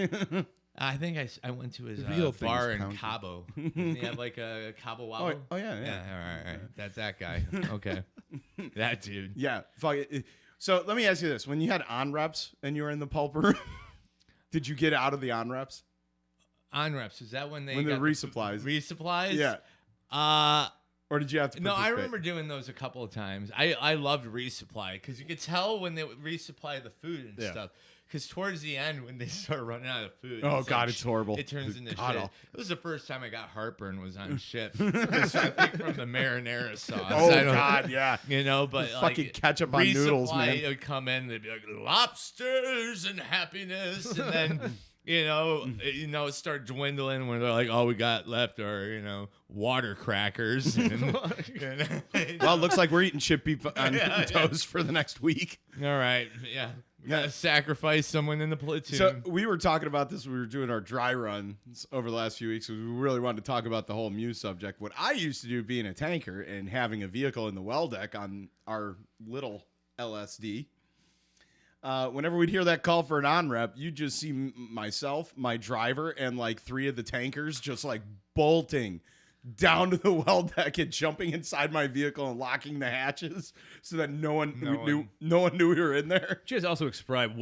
I think I went to his real thing bar is in pound cake. Cabo. Didn't he have like a Cabo Wabo? oh yeah. All right. That's that guy. Okay. That dude. Yeah, fuck it. So let me ask you this: when you had on reps and you were in the pulper room, did you get out of the on reps? On reps. Is that when they When the got resupplies? Resupplies? Yeah. Or did you have to? No, I participate? remember doing those a couple of times. I loved resupply because you could tell when they would resupply the food and Yeah. stuff. Because towards the end, when they start running out of food, Oh, it's God, it's horrible. It turns into God, shit. I'll- It was the first time I got heartburn was on ship. So I think from the marinara sauce. Oh I don't- God, yeah. But Fucking like, ketchup on noodles, resupply man. would come in, they'd be like lobsters and happiness, and then it started dwindling when they're like, all we got left are, water crackers. And, Well, it looks like we're eating chip beef on toast for the next week. all right. Yeah. We got to sacrifice someone in the platoon. So we were talking about this when we were doing our dry runs over the last few weeks. We really wanted to talk about the whole Mew subject. What I used to do being a tanker and having a vehicle in the well deck on our little LSD, whenever we'd hear that call for an on-rep, you'd just see myself, my driver, and like 3 of the tankers just like bolting down to the well deck and jumping inside my vehicle and locking the hatches so that no one knew we were in there. Just also describe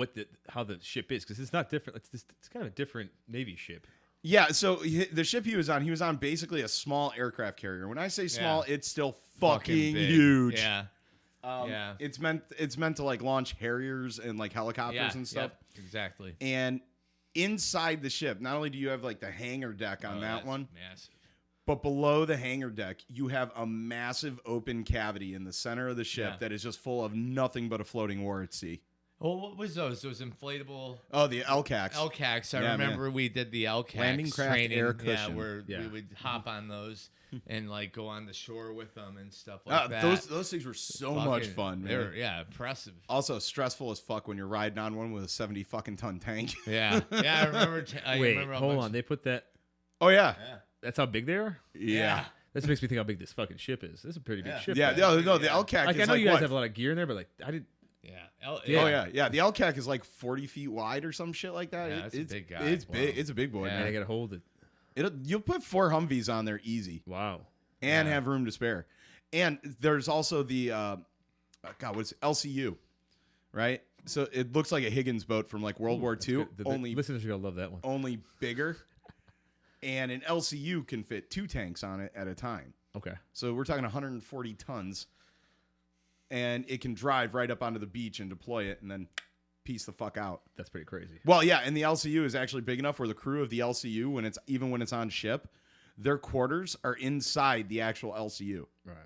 how the ship is, because it's not different. It's kind of a different Navy ship. Yeah, so the ship he was on basically a small aircraft carrier. When I say small, it's still fucking big. huge. Yeah. It's meant to like launch Harriers and like helicopters and stuff. Yep, exactly. And inside the ship, not only do you have like the hangar deck on that that's one, massive. but below the hangar deck, you have a massive open cavity in the center of the ship that is just full of nothing but a floating war at sea. Well, what was those? Those inflatable Oh, the LCACs. LCACs. I Yeah, remember man. we did the LCACs Landing craft training. air cushion. where Yeah. we would hop on those and like go on the shore with them and stuff like that. Those things were so much fun, They man. were, impressive. Also stressful as fuck when you're riding on one with a 70 fucking ton tank. Yeah, I remember. Wait, hold on. They put that. Oh yeah. That's how big they are? Yeah. That makes me think how big this fucking ship is. This is a pretty big ship. Yeah, man. no, the LCAC Like, is I know like you guys what? have a lot of gear in there, but like I didn't. Yeah. Oh yeah. The LCAC is like 40 feet wide or some shit like that. Yeah, that's a big guy. It's Wow. big. It's a big boy. Yeah. Man, I Man. gotta hold it. You'll put 4 Humvees on there easy, Wow. and have room to spare. And there's also the what's LCU, right? So it looks like a Higgins boat from like World War II, The only listeners are gonna love that one. only bigger. And an LCU can fit 2 tanks on it at a time. Okay. So we're talking 140 tons. And it can drive right up onto the beach and deploy it and then piece the fuck out. That's pretty crazy. Well, yeah, and the LCU is actually big enough where the crew of the LCU, when it's on ship, their quarters are inside the actual LCU. Right.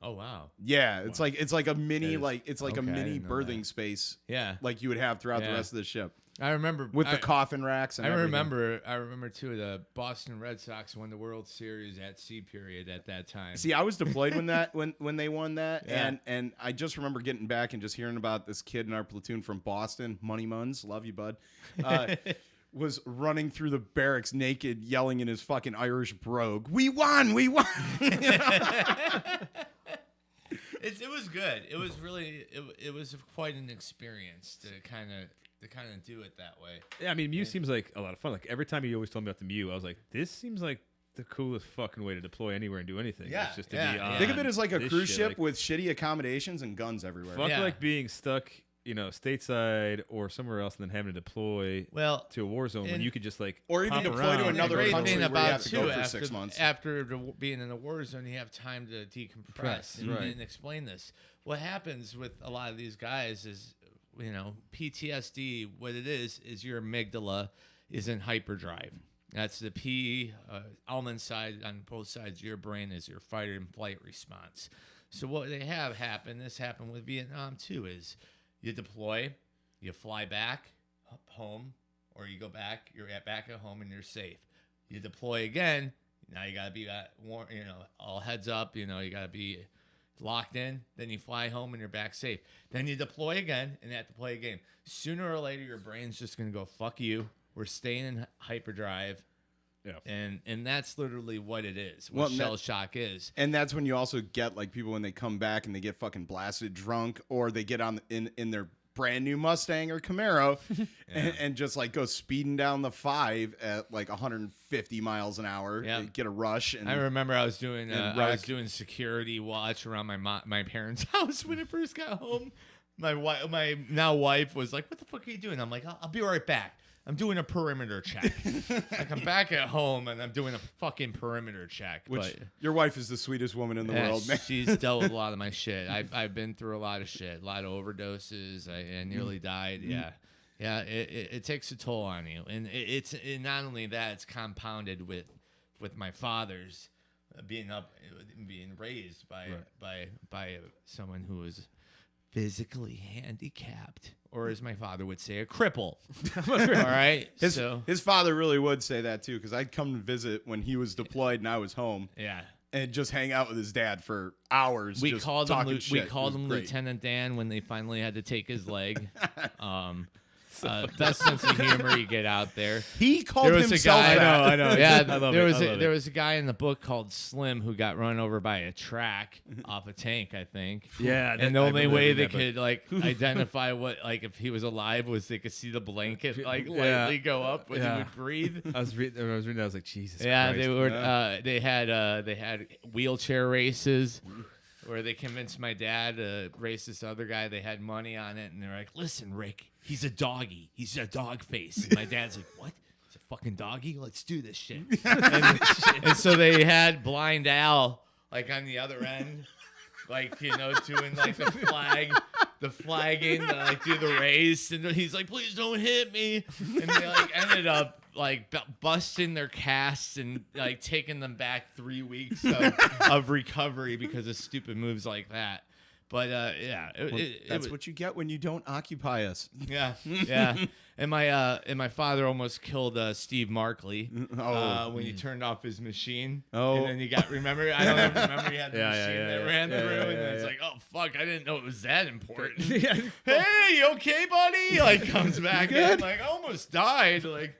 Oh wow. Yeah, it's like a mini That is- a okay, I mini didn't know birthing that. space Yeah. like you would have throughout the Yeah. rest of the ship I remember with the coffin racks and I everything. remember too. The Boston Red Sox won the World Series at sea period at that time. See, I was deployed when they won that, Yeah. and I just remember getting back and just hearing about this kid in our platoon from Boston, Money Muns, love you, bud, was running through the barracks naked, yelling in his fucking Irish brogue, "We won, we won!" It was good. It was really it was quite an experience to kind of do it that way. Yeah, I mean, Mew seems like a lot of fun. Like every time you always told me about the Mew, I was like, this seems like the coolest fucking way to deploy anywhere and do anything. Yeah, It's just to yeah, be yeah. on Think of it as like a this cruise shit, ship like, with shitty accommodations and guns everywhere. fuck Yeah. like being stuck, stateside or somewhere else and then having to deploy Well, to a war zone when and- you could just like Or even pop deploy around to and another go great country thing where you about have to go too, for after, 6 months. after being in a war zone, you have time to decompress and, right. and explain this. What happens with a lot of these guys is, PTSD. What it is your amygdala is in hyperdrive. That's the P almond side on both sides of your brain is your fight and flight response. So what they have happened, this happened with Vietnam too, is you deploy, you fly back home, or you go back, you're back at home and you're safe. You deploy again, now you gotta be all heads up, you gotta be locked in, then you fly home and you're back safe. Then you deploy again and you have to play a game. Sooner or later your brain's just gonna go, fuck you. We're staying in hyperdrive. Yeah. And that's literally what it is. Well, What shell shock is. And that's when you also get like people when they come back and they get fucking blasted drunk, or they get on in their brand new Mustang or Camaro and just like go speeding down the 5 at like 150 miles an hour, Yeah. get a rush. And I remember I was doing and I was wreck. doing security watch around my parents' house when I first got home. My now wife was like, "What the fuck are you doing?" I'm like, "I'll be right back. I'm doing a perimeter check." Like I'm back at home and I'm doing a fucking perimeter check. which but your wife is the sweetest woman in the yeah, world, man. she's dealt with a lot of my shit. I've been through a lot of shit, a lot of overdoses. I nearly died. Yeah. Yeah, it takes a toll on you, and it's not only that, it's compounded with my father's being raised by someone who was physically handicapped, or as my father would say, a cripple. All right. His father really would say that too, because I'd come to visit when he was deployed and I was home. Yeah. And just hang out with his dad for hours. We just called talking him. shit. We called It was him great. Lieutenant Dan when they finally had to take his leg. Best sense of humor you get out there. He called There was a himself guy. that. I know. Yeah, I love there it. was I love there it. was a guy in the book called Slim who got run over by a track off a tank, I think. Yeah, And the only way they could. could like identify what like if he was alive was they could see the blanket like Yeah. lightly go up when Yeah. he would breathe. I was reading. I was like, Jesus. Yeah, Christ. they were. They had wheelchair races where they convinced my dad to race this other guy. They had money on it, and they're like, "Listen, Rick, he's a doggy. He's a dog face." And my dad's like, "What? He's a fucking doggy? Let's do this shit." and so they had Blind Al like on the other end, like doing like the flagging, to, like do the race, and he's like, "Please don't hit me," and they like ended up like busting their casts and like taking them back 3 weeks of recovery because of stupid moves like that. But yeah, That's what you get when you don't occupy us. yeah, yeah. And my father almost killed Steve Markley when he turned off his machine. Oh. And then he got remember he had the Yeah, machine yeah, that yeah, ran yeah, through, yeah, and yeah, it's yeah. like, oh fuck, I didn't know it was that important. Yeah. Hey, you okay, buddy? Like comes back and like I almost died. Like,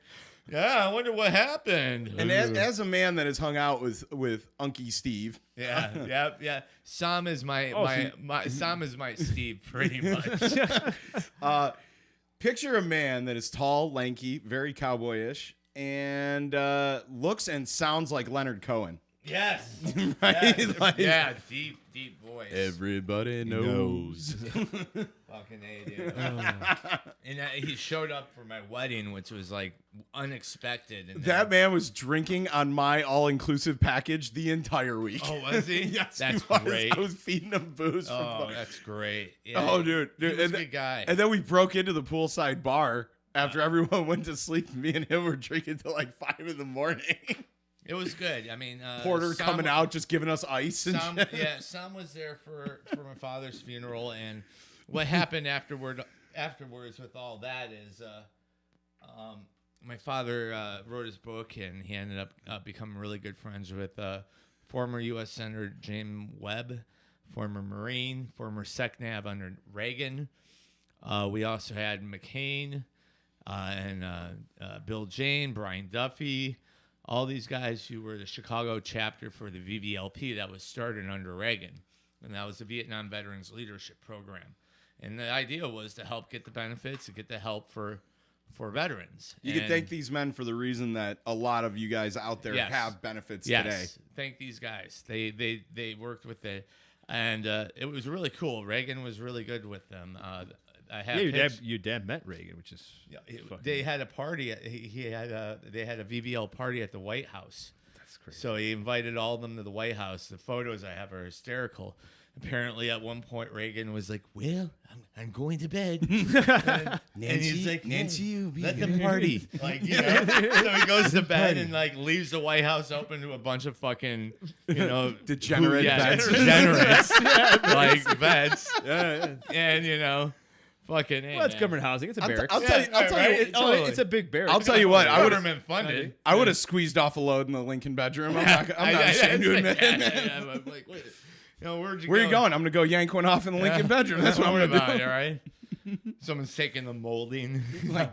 yeah, I wonder what happened. And as a man that has hung out with Unky Steve, yeah. Sam is my Sam is my Steve pretty much. picture a man that is tall, lanky, very cowboyish, and looks and sounds like Leonard Cohen. Yes. Right? Yes. Like- Yeah, deep voice. Everybody knows. Fucking A, dude. And he showed up for my wedding, which was like unexpected. And That man was drinking on my all-inclusive package the entire week. Oh, was he? Yes, That's he was. great. I was feeding him booze. Oh, for that's great. Yeah, Oh, dude. He was a And good guy. And then we broke into the poolside bar after everyone went to sleep. Me and him were drinking till like 5 a.m. It was good. I mean, Porter Sam- coming out, just giving us ice. And Sam, shit. yeah, Sam was there for my father's funeral, and what happened afterwards with all that is, my father wrote his book, and he ended up becoming really good friends with former U.S. Senator James Webb, former Marine, former SecNav under Reagan. We also had McCain and Bill Jane, Brian Duffy. All these guys who were the Chicago chapter for the VVLP that was started under Reagan. And that was the Vietnam Veterans Leadership Program. And the idea was to help get the benefits and get the help for veterans. You can thank these men for the reason that a lot of you guys out there Yes. have benefits yes, today. thank these guys. They worked with it. And it was really cool. Reagan was really good with them. I have Your dad met Reagan, which is they had a party. They had a VVL party at the White House. That's crazy. So he invited all of them to the White House. The photos I have are hysterical. Apparently, at one point, Reagan was like, "Well, I'm going to bed," and he's like, Nancy, you be let them party." Like, so he goes to bed and like leaves the White House open to a bunch of fucking, Degenerate vets. degenerates, like vets, Yeah. and fucking. Hey, Well, it's man. government housing. It's a barracks. I'll tell you. I'll tell right? you. Totally. It's a big barracks. I'll tell you what. I would have. government funded. I would have squeezed off a load in the Lincoln bedroom. I'm not ashamed to admit it. I'm like, wait, where'd you Where go? you going? I'm gonna go yank one off in the Lincoln bedroom. That's what I'm gonna about, do. all right? Someone's taking the molding. Like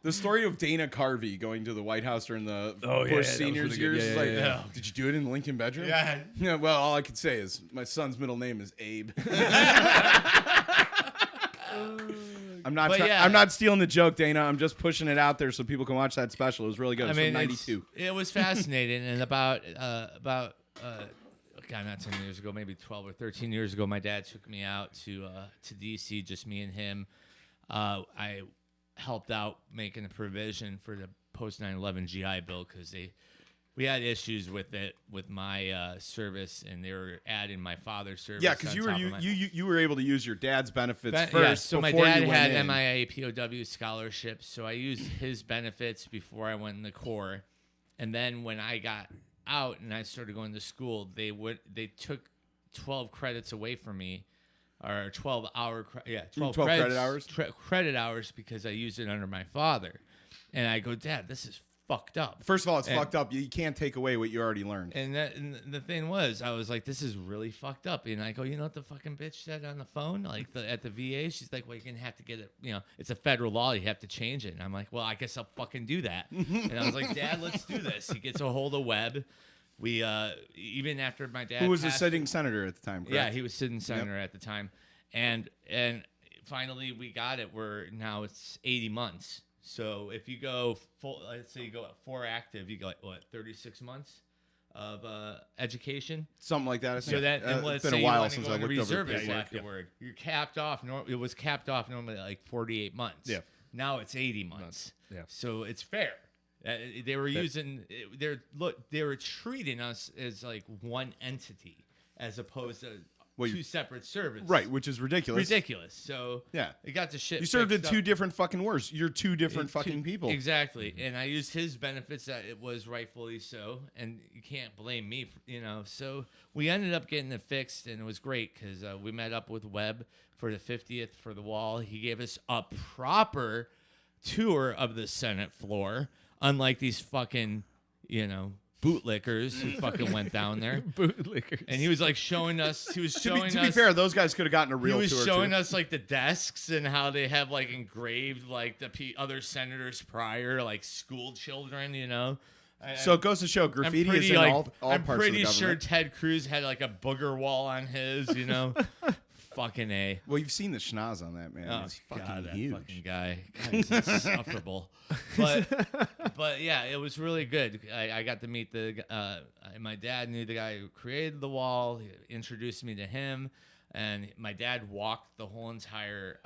the story of Dana Carvey going to the White House during the Bush that was seniors really good. years. Yeah, is like, yeah. did you do it in the Lincoln bedroom? Yeah. Yeah. Well, all I could say is my son's middle name is Abe. I'm not. But yeah. I'm not stealing the joke, Dana. I'm just pushing it out there so people can watch that special. It was really good. It was from '92. It was fascinating, and about God, not 10 years ago, maybe 12 or 13 years ago, my dad took me out to DC, just me and him. I helped out making a provision for the post 9/11 GI Bill because we had issues with it with my service, and they were adding my father's service. Yeah, because you were able to use your dad's benefits first. Yeah, so my before dad you went had in. MIA POW scholarships, so I used his benefits before I went in the Corps, and then when I got out and I started going to school, they took 12 credits away from me or 12 credit hours. Credit hours because I used it under my father. And I go, Dad, this is fucked up. First of all, it's fucked up. You can't take away what you already learned. And the thing was, I was like, this is really fucked up. And I go, you know what the fucking bitch said on the phone? Like at the VA, she's like, well, you're going to have to get it. You know, it's a federal law. You have to change it. And I'm like, well, I guess I'll fucking do that. And I was like, Dad, let's do this. He gets a hold of Webb. We, even after my dad Who was passed, a sitting senator at the time, correct? Yeah, he was sitting senator at the time. And finally we got it where now it's 80 months. So if you go full, let's say you go 4 active, you go like, what, 36 months of education, something like that. So that and let's it's been say a while you want to since go I into looked over reservist paperwork. afterward. You're capped off. It was capped off normally like 48 months. Yeah. Now it's 80 months. Yeah. So it's fair. They were treating us as like one entity as opposed to two separate services. Right, which is ridiculous. So yeah, it got the shit. You served in fixed two up. different fucking wars. You're two different fucking people. Exactly. And I used his benefits that it was rightfully so, and you can't blame me for, so we ended up getting it fixed, and it was great because we met up with Webb for the 50th for the wall. He gave us a proper tour of the Senate floor, unlike these fucking bootlickers who fucking went down there. Bootlickers. And he was like showing us. He was showing us. To be fair, those guys could have gotten a real tour. He was showing us like the desks and how they have like engraved like the other senators prior, like school children. So it goes to show graffiti is in all parts of the government. I'm pretty sure Ted Cruz had like a booger wall on his. Fucking A. Well, you've seen the schnoz on that, man. Oh, it's fucking God, that huge. fucking guy. He's insufferable. But yeah, it was really good. I got to meet my dad knew the guy who created the wall. He introduced me to him, and my dad walked the whole entire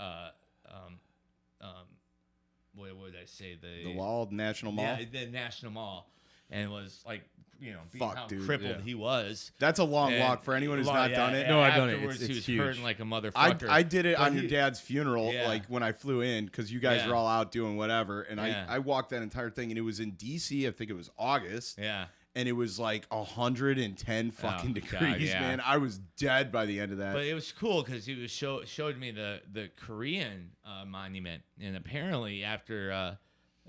what would I say, the wall, National Mall. Yeah, the National Mall, and was like, being how dude, crippled he was. That's a long walk for anyone who's not done it. No, I've done it. Afterwards, It's he was huge. hurting like a motherfucker. I did it But on your dad's funeral, Yeah. like when I flew in, because you guys were all out doing whatever, and Yeah. I walked that entire thing, and it was in D.C. I think it was August. Yeah. And it was like 110 fucking God, degrees, yeah. man. I was dead by the end of that. But it was cool because he was showed me the Korean monument, and apparently after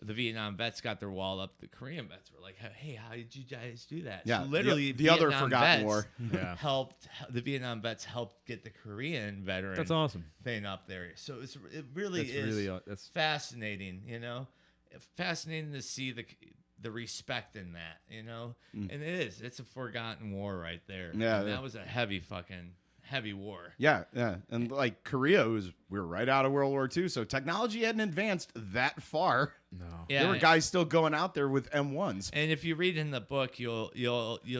the Vietnam vets got their wall up, the Korean vets were like, "Hey, how did you guys do that?" Yeah, so literally, the other Vietnam forgotten vets war. helped. The Vietnam vets helped get the Korean veteran. That's awesome. Thing up there. So it really is that's fascinating. Fascinating to see the respect in that. And it is. It's a forgotten war right there. Yeah, and yeah. that was a heavy war. Yeah. And like Korea we were right out of World War II, so technology hadn't advanced that far. no. Yeah, There were guys still going out there with M1s. and if you read in the book, you'll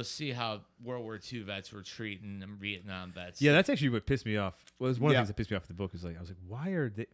see how World War II vets were treating them Vietnam vets. Yeah, that's actually what pissed me off. Well, it was one of the Yeah. things that pissed me off in the book. Is like I was like, why are they?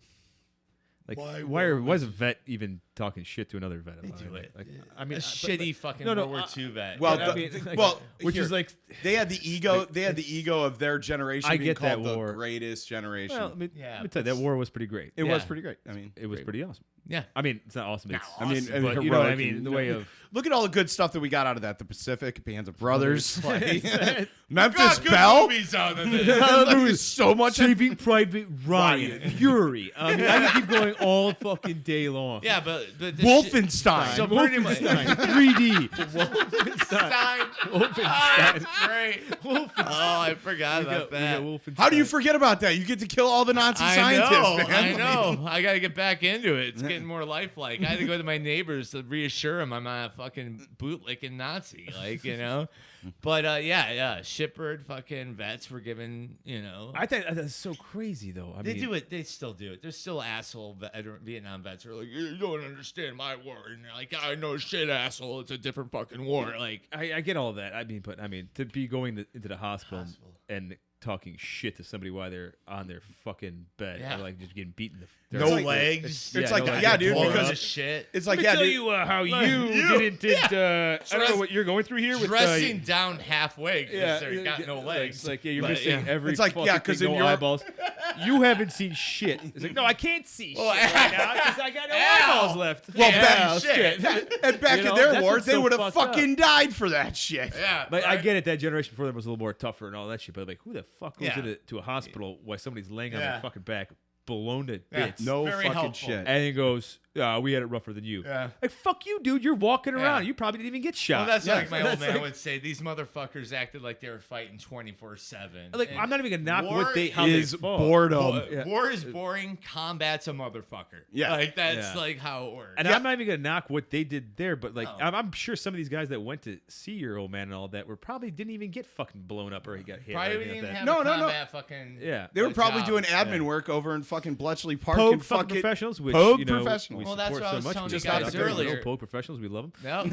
Like, Why why is a vet even talking shit to another vet? They do it. Like, I mean, a shitty fucking no, World War II vet. Well, I mean, like, well, which here, is like they had the ego. They had the ego of their generation I being get that called the war. greatest generation. well, let me Yeah, tell you, that war was pretty great. it was yeah. pretty great. I mean, It was pretty awesome. yeah. I mean, it's not awesome. It's, I mean, but you know what I heroic mean. and- The way of look at all the good stuff that we got out of that. The Pacific, Bands of Brothers, like, God, Memphis good Belle. movies out of it. There was so much. Saving Private Ryan, Fury. I mean, I can keep going all fucking day long. Yeah, but the Wolfenstein. So pretty much. Wolfenstein, 3D. Wolfenstein. Ah, that's great. Oh, I forgot about that. How do you forget about that? You get to kill all the Nazi scientists, man. I know. I got to get back into it. It's getting more lifelike. I had to go to my neighbors to reassure them I'm not a fucking bootlicking Nazi, But yeah, shipboard fucking vets were given, I think that's so crazy, though. I They mean, do it. They still do it. There's still asshole Vietnam vets who are like, you don't understand my war. And they're like, I know shit, asshole. It's a different fucking war. Like, I get all that. I mean, to be going into the hospital and talking shit to somebody while they're on their fucking bed, Yeah. or like just getting beaten. no like- legs. It's Yeah, like, no, yeah, like dude, Tore because up shit. it's like, Let me yeah, tell dude. you how you didn't. I don't know what you're going through here with Dressing down halfway because yeah, they got no legs. It's like you're But, missing yeah. every. It's like, fucking yeah, 'cause thing, in no your- eyeballs. You haven't seen shit. It's like, no, I can't see shit right now because I got no eyeballs left. Well, yeah, shit. And back in their wars, they would have fucking died for that shit. Yeah, But I get it. That generation before them was a little more tougher and all that shit. But like, who the fuck goes to a hospital while somebody's laying on their fucking back, blown to bits? No Very fucking helpful. shit. And he goes, we had it rougher than you. Yeah. Like, fuck you, dude. You're walking around. Yeah. You probably didn't even get shot. Well, that's like my old That's man like- would say. These motherfuckers acted like they were fighting 24/7. Like, I'm not even gonna knock war how is they fought. boredom. War is boring. Combat's a motherfucker. Yeah. like that's Yeah. like how it works. And I'm not even gonna knock what they did there, but like, No. I'm sure some of these guys that went to see your old man and all that were probably didn't even get fucking blown up or he got hit. Probably or didn't anything even like have No, a no, no. combat fucking. Yeah. They were probably job. doing admin work over in fucking Bletchley Park Pogue and fucking fucking professionals, which Pogue you know, professionals. we Well, that's support what I so was much. telling We you just guys got there, earlier. no Pogue professionals, we love them. No.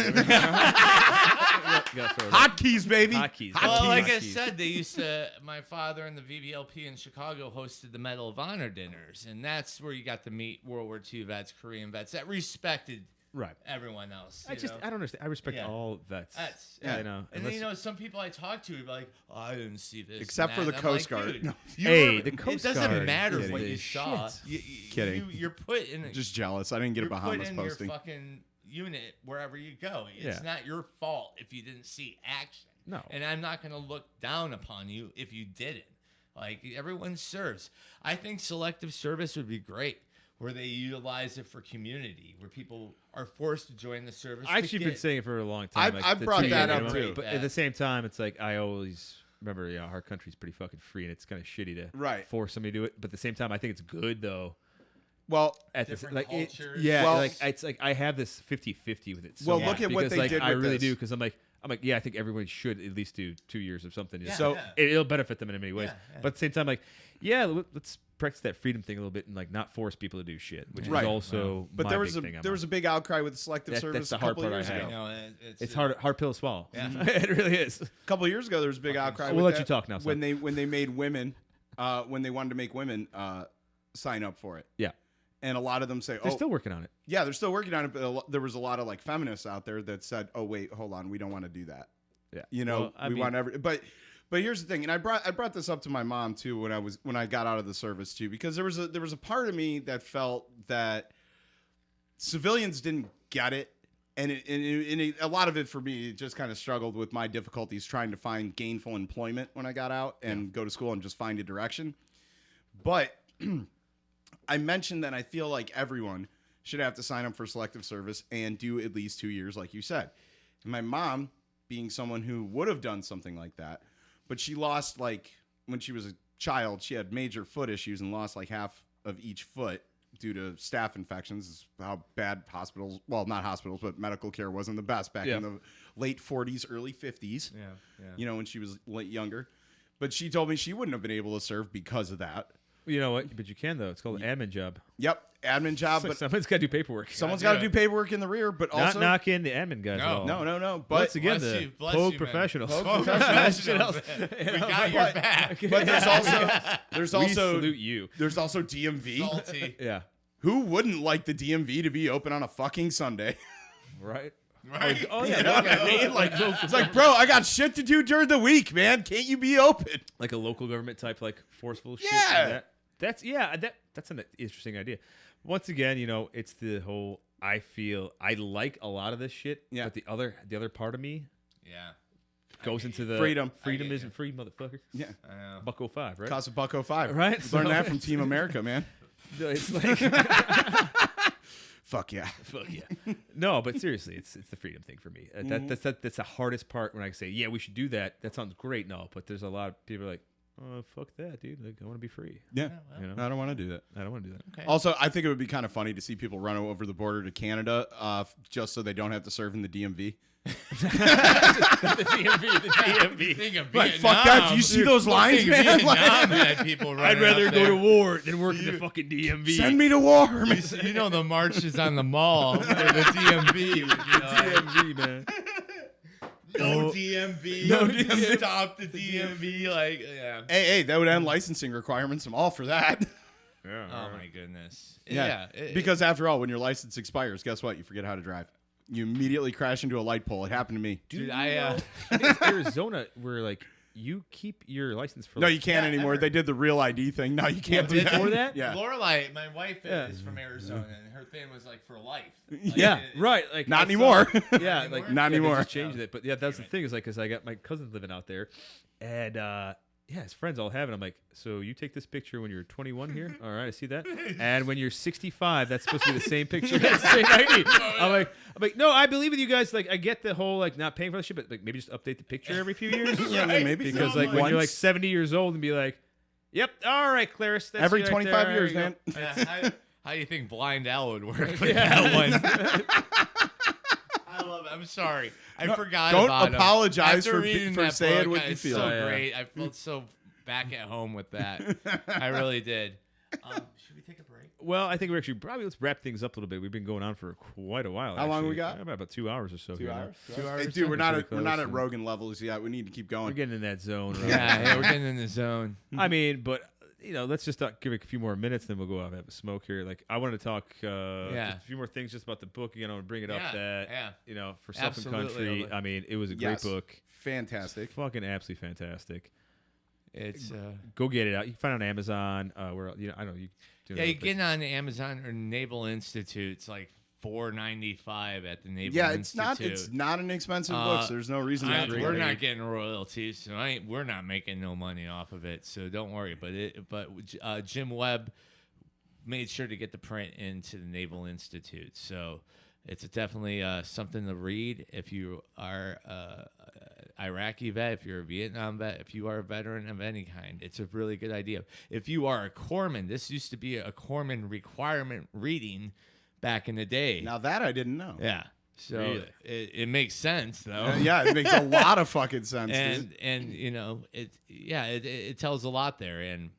Hotkeys, baby. Hotkeys. Well, Hotkeys. like I said, they used to. My father and the VVLP in Chicago hosted the Medal of Honor dinners, and that's where you got to meet World War II vets, Korean vets that respected Right. everyone else. I you just know? I don't understand. I respect Yeah. all vets. That's you know. And then, unless- some people I talk to would be like, "Oh, I didn't see this." Except and for that." the And I'm Coast like, Guard. "Dude, No. Hey, the it Coast doesn't Guard matter kidding. what you is saw. shit. Kidding. You're put in. Just jealous. I didn't get a you're put Bahamas in posting. your fucking unit wherever you go. It's Yeah. not your fault if you didn't see action. No. And I'm not going to look down upon you if you didn't. Like, everyone serves. I think selective service would be great, where they utilize it for community, where people are forced to join the service. I to actually get- been saying it for a long time. I've the brought team, that you up know, too. But at the same time, it's like I always remember, our country's pretty fucking free, and it's kind of shitty to Right. force somebody to do it. But at the same time, I think it's good though. Well, At the Different like, cultures. yeah, Well- like it's like I have this 50-50 with it. So Well, much look at what because, they like, did I with really this. do because I'm like, yeah, I think everyone should at least do 2 years of something. Yeah, So- yeah. It'll benefit them in many ways. Yeah. But at the same time, like, yeah, let's practice that freedom thing a little bit and like not force people to do shit, which Right. is also but my there big was a thing I'm there was on. a big outcry with the selective That's service the a hard couple part I years have. ago. You know, It's hard pill to swallow. Yeah. It really is. A couple of years ago, there was a big outcry. We'll with let that you talk now, When son. they made women, when they wanted to make women sign up for it, Yeah, and a lot of them say, they're "Oh, still working on it. yeah, they're still working on it." But there was a lot of like feminists out there that said, "Oh, wait, hold on, we don't want to do that." Yeah, You know, Well, I we mean, want every. But here's the thing, and I brought this up to my mom too when I got out of the service too, because there was a part of me that felt that civilians didn't get it. And a lot of it for me, it just kind of struggled with my difficulties trying to find gainful employment when I got out and go to school and just find a direction. But I mentioned that I feel like everyone should have to sign up for selective service and do at least 2 years, like you said. And my mom, being someone who would have done something like that, but she lost, like, when she was a child, she had major foot issues and lost like half of each foot due to staph infections. Is how bad hospitals, well, not hospitals, but medical care wasn't the best back in the late 40s, early 50s. Yeah. You know, when she was younger. But she told me she wouldn't have been able to serve because of that. You know what? But you can though. It's called an admin job. Yep, admin job, But but someone's got to do paperwork. someone's Yeah. got to do paperwork in the rear. But Not also, knocking the admin guys. No. at all. no. But Once again, Bless the you, bless Pogue you, man. professionals. Pogue Shit professionals, else. man. You We know, got your back. but there's we also salute you. there's also DMV. Salty. Yeah. Who wouldn't like the DMV to be open on a fucking Sunday? Right. Right? Oh yeah. You know what I mean? Like, it's like, bro, I got shit to do during the week, man. Can't you be open? Like a local government type, like forceful shit. Yeah. That's an interesting idea. Once again, it's the whole. I feel I like a lot of this shit. Yeah. But the other part of me Yeah. goes into the Freedom. Freedom I get isn't free, motherfucker. Yeah. I know. Bucko 5, right? Cost a $1.05. Right? Learned So- that from Team America, man. It's like. Fuck yeah. Fuck yeah. No, but seriously, it's the freedom thing for me. That's the hardest part when I say, yeah, we should do that. That sounds great. No, but there's a lot of people like, oh, fuck that, dude. Like, I want to be free. Yeah. You know? I don't want to do that. I don't want to do that. Okay. Also, I think it would be kind of funny to see people run over the border to Canada just so they don't have to serve in the DMV. the DMV. Think of Like, Vietnam. fuck that. Do you see those lines, Think of man? Vietnam had people running I'd rather up go there. to war than work in the fucking DMV. Send me to war, man. You know the marches on the mall, or the DMV. Would be like, DMV, man. no DMV. No No DMV. Stop the DMV. Like, yeah. Hey, that would end licensing requirements. I'm all for that. Yeah. Oh my goodness. Yeah. it- Because after all, when your license expires, guess what? You forget how to drive. You immediately crash into a light pole. It happened to me. dude, I think it's Arizona where like you keep your license for. No, like, you can't anymore. ever. They did the real ID thing. No, you can't do before that. that? Yeah. Lorelai, my wife is from Arizona, and her thing was like for life. Like, Yeah, right. Like Not I anymore. Yeah, anymore? like Not they anymore. just changed it, but yeah, that's the thing is like, cause I got my cousins living out there, and yeah, his friends all have it. I'm like, so you take this picture when you're 21 here? All right, I see that. And when you're 65, that's supposed to be the same picture. That's the same ID. I'm like, no, I believe in you guys. Like, I get the whole like not paying for the shit, but like maybe just update the picture every few years. Yeah, maybe. Because like when you're like 70 years old and be like, yep, all right, Clarice, that's Every you right 25 there. years, There you man. go. Yeah, how do you think Blind Al would work with that one? I love it. I'm sorry. I forgot don't about him. apologize After for reading for that saying book, what you it's feel. so Yeah. great. I felt so back at home with that. I really did. Should we take a break? Well, I think we're actually probably let's wrap things up a little bit. We've been going on for quite a while. How long actually. we got? About 2 hours or so. 2 here now. hours? 2 hours? Hey, dude, we're not Pretty at we're not close, at Rogan levels yet. We need to keep We're going. getting in that zone. Right? Yeah, we're getting in the zone. I mean, but let's just give it a few more minutes, then we'll go out and have a smoke here. Like, I want to talk just a few more things just about the book. Again, I want to bring it up that for Self and Absolutely. Country. I mean, it was a Yes. great book. Fantastic. Fucking absolutely fantastic. It's Go get it out. You can find it on Amazon. Where I don't know you. you get it on Amazon or Naval Institute. It's like $4.95 at the Naval Yeah, Institute. it's not an expensive book. So there's no reason not to we're get it. not getting royalties, so we're not making no money off of it. So don't worry. But Jim Webb made sure to get the print into the Naval Institute. So it's definitely something to read if you are Iraqi vet, if you're a Vietnam vet, if you are a veteran of any kind. It's a really good idea. If you are a corpsman, this used to be a corpsman requirement reading back in the day. Now that I didn't know. Yeah. So Really? it makes sense though. Yeah, it makes a lot of fucking sense. Dude. and it tells a lot there and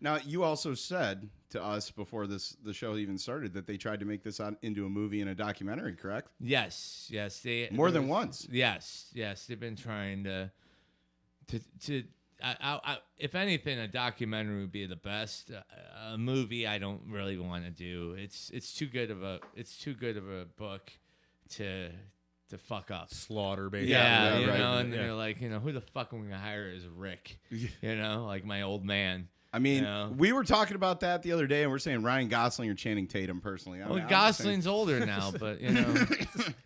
Now you also said to us before the show even started that they tried to make this into a movie and a documentary, correct? yes they More than once. yes they've been trying to if anything, a documentary would be the best. A movie, I don't really want to do. It's too good of a book to fuck up. Slaughter, basically. Yeah, right. and they're like, who the fuck am we gonna hire is Rick? Like my old man. I mean, Yeah. we were talking about that the other day, and we're saying Ryan Gosling or Channing Tatum. Personally, Well, Gosling's older now, but Yeah,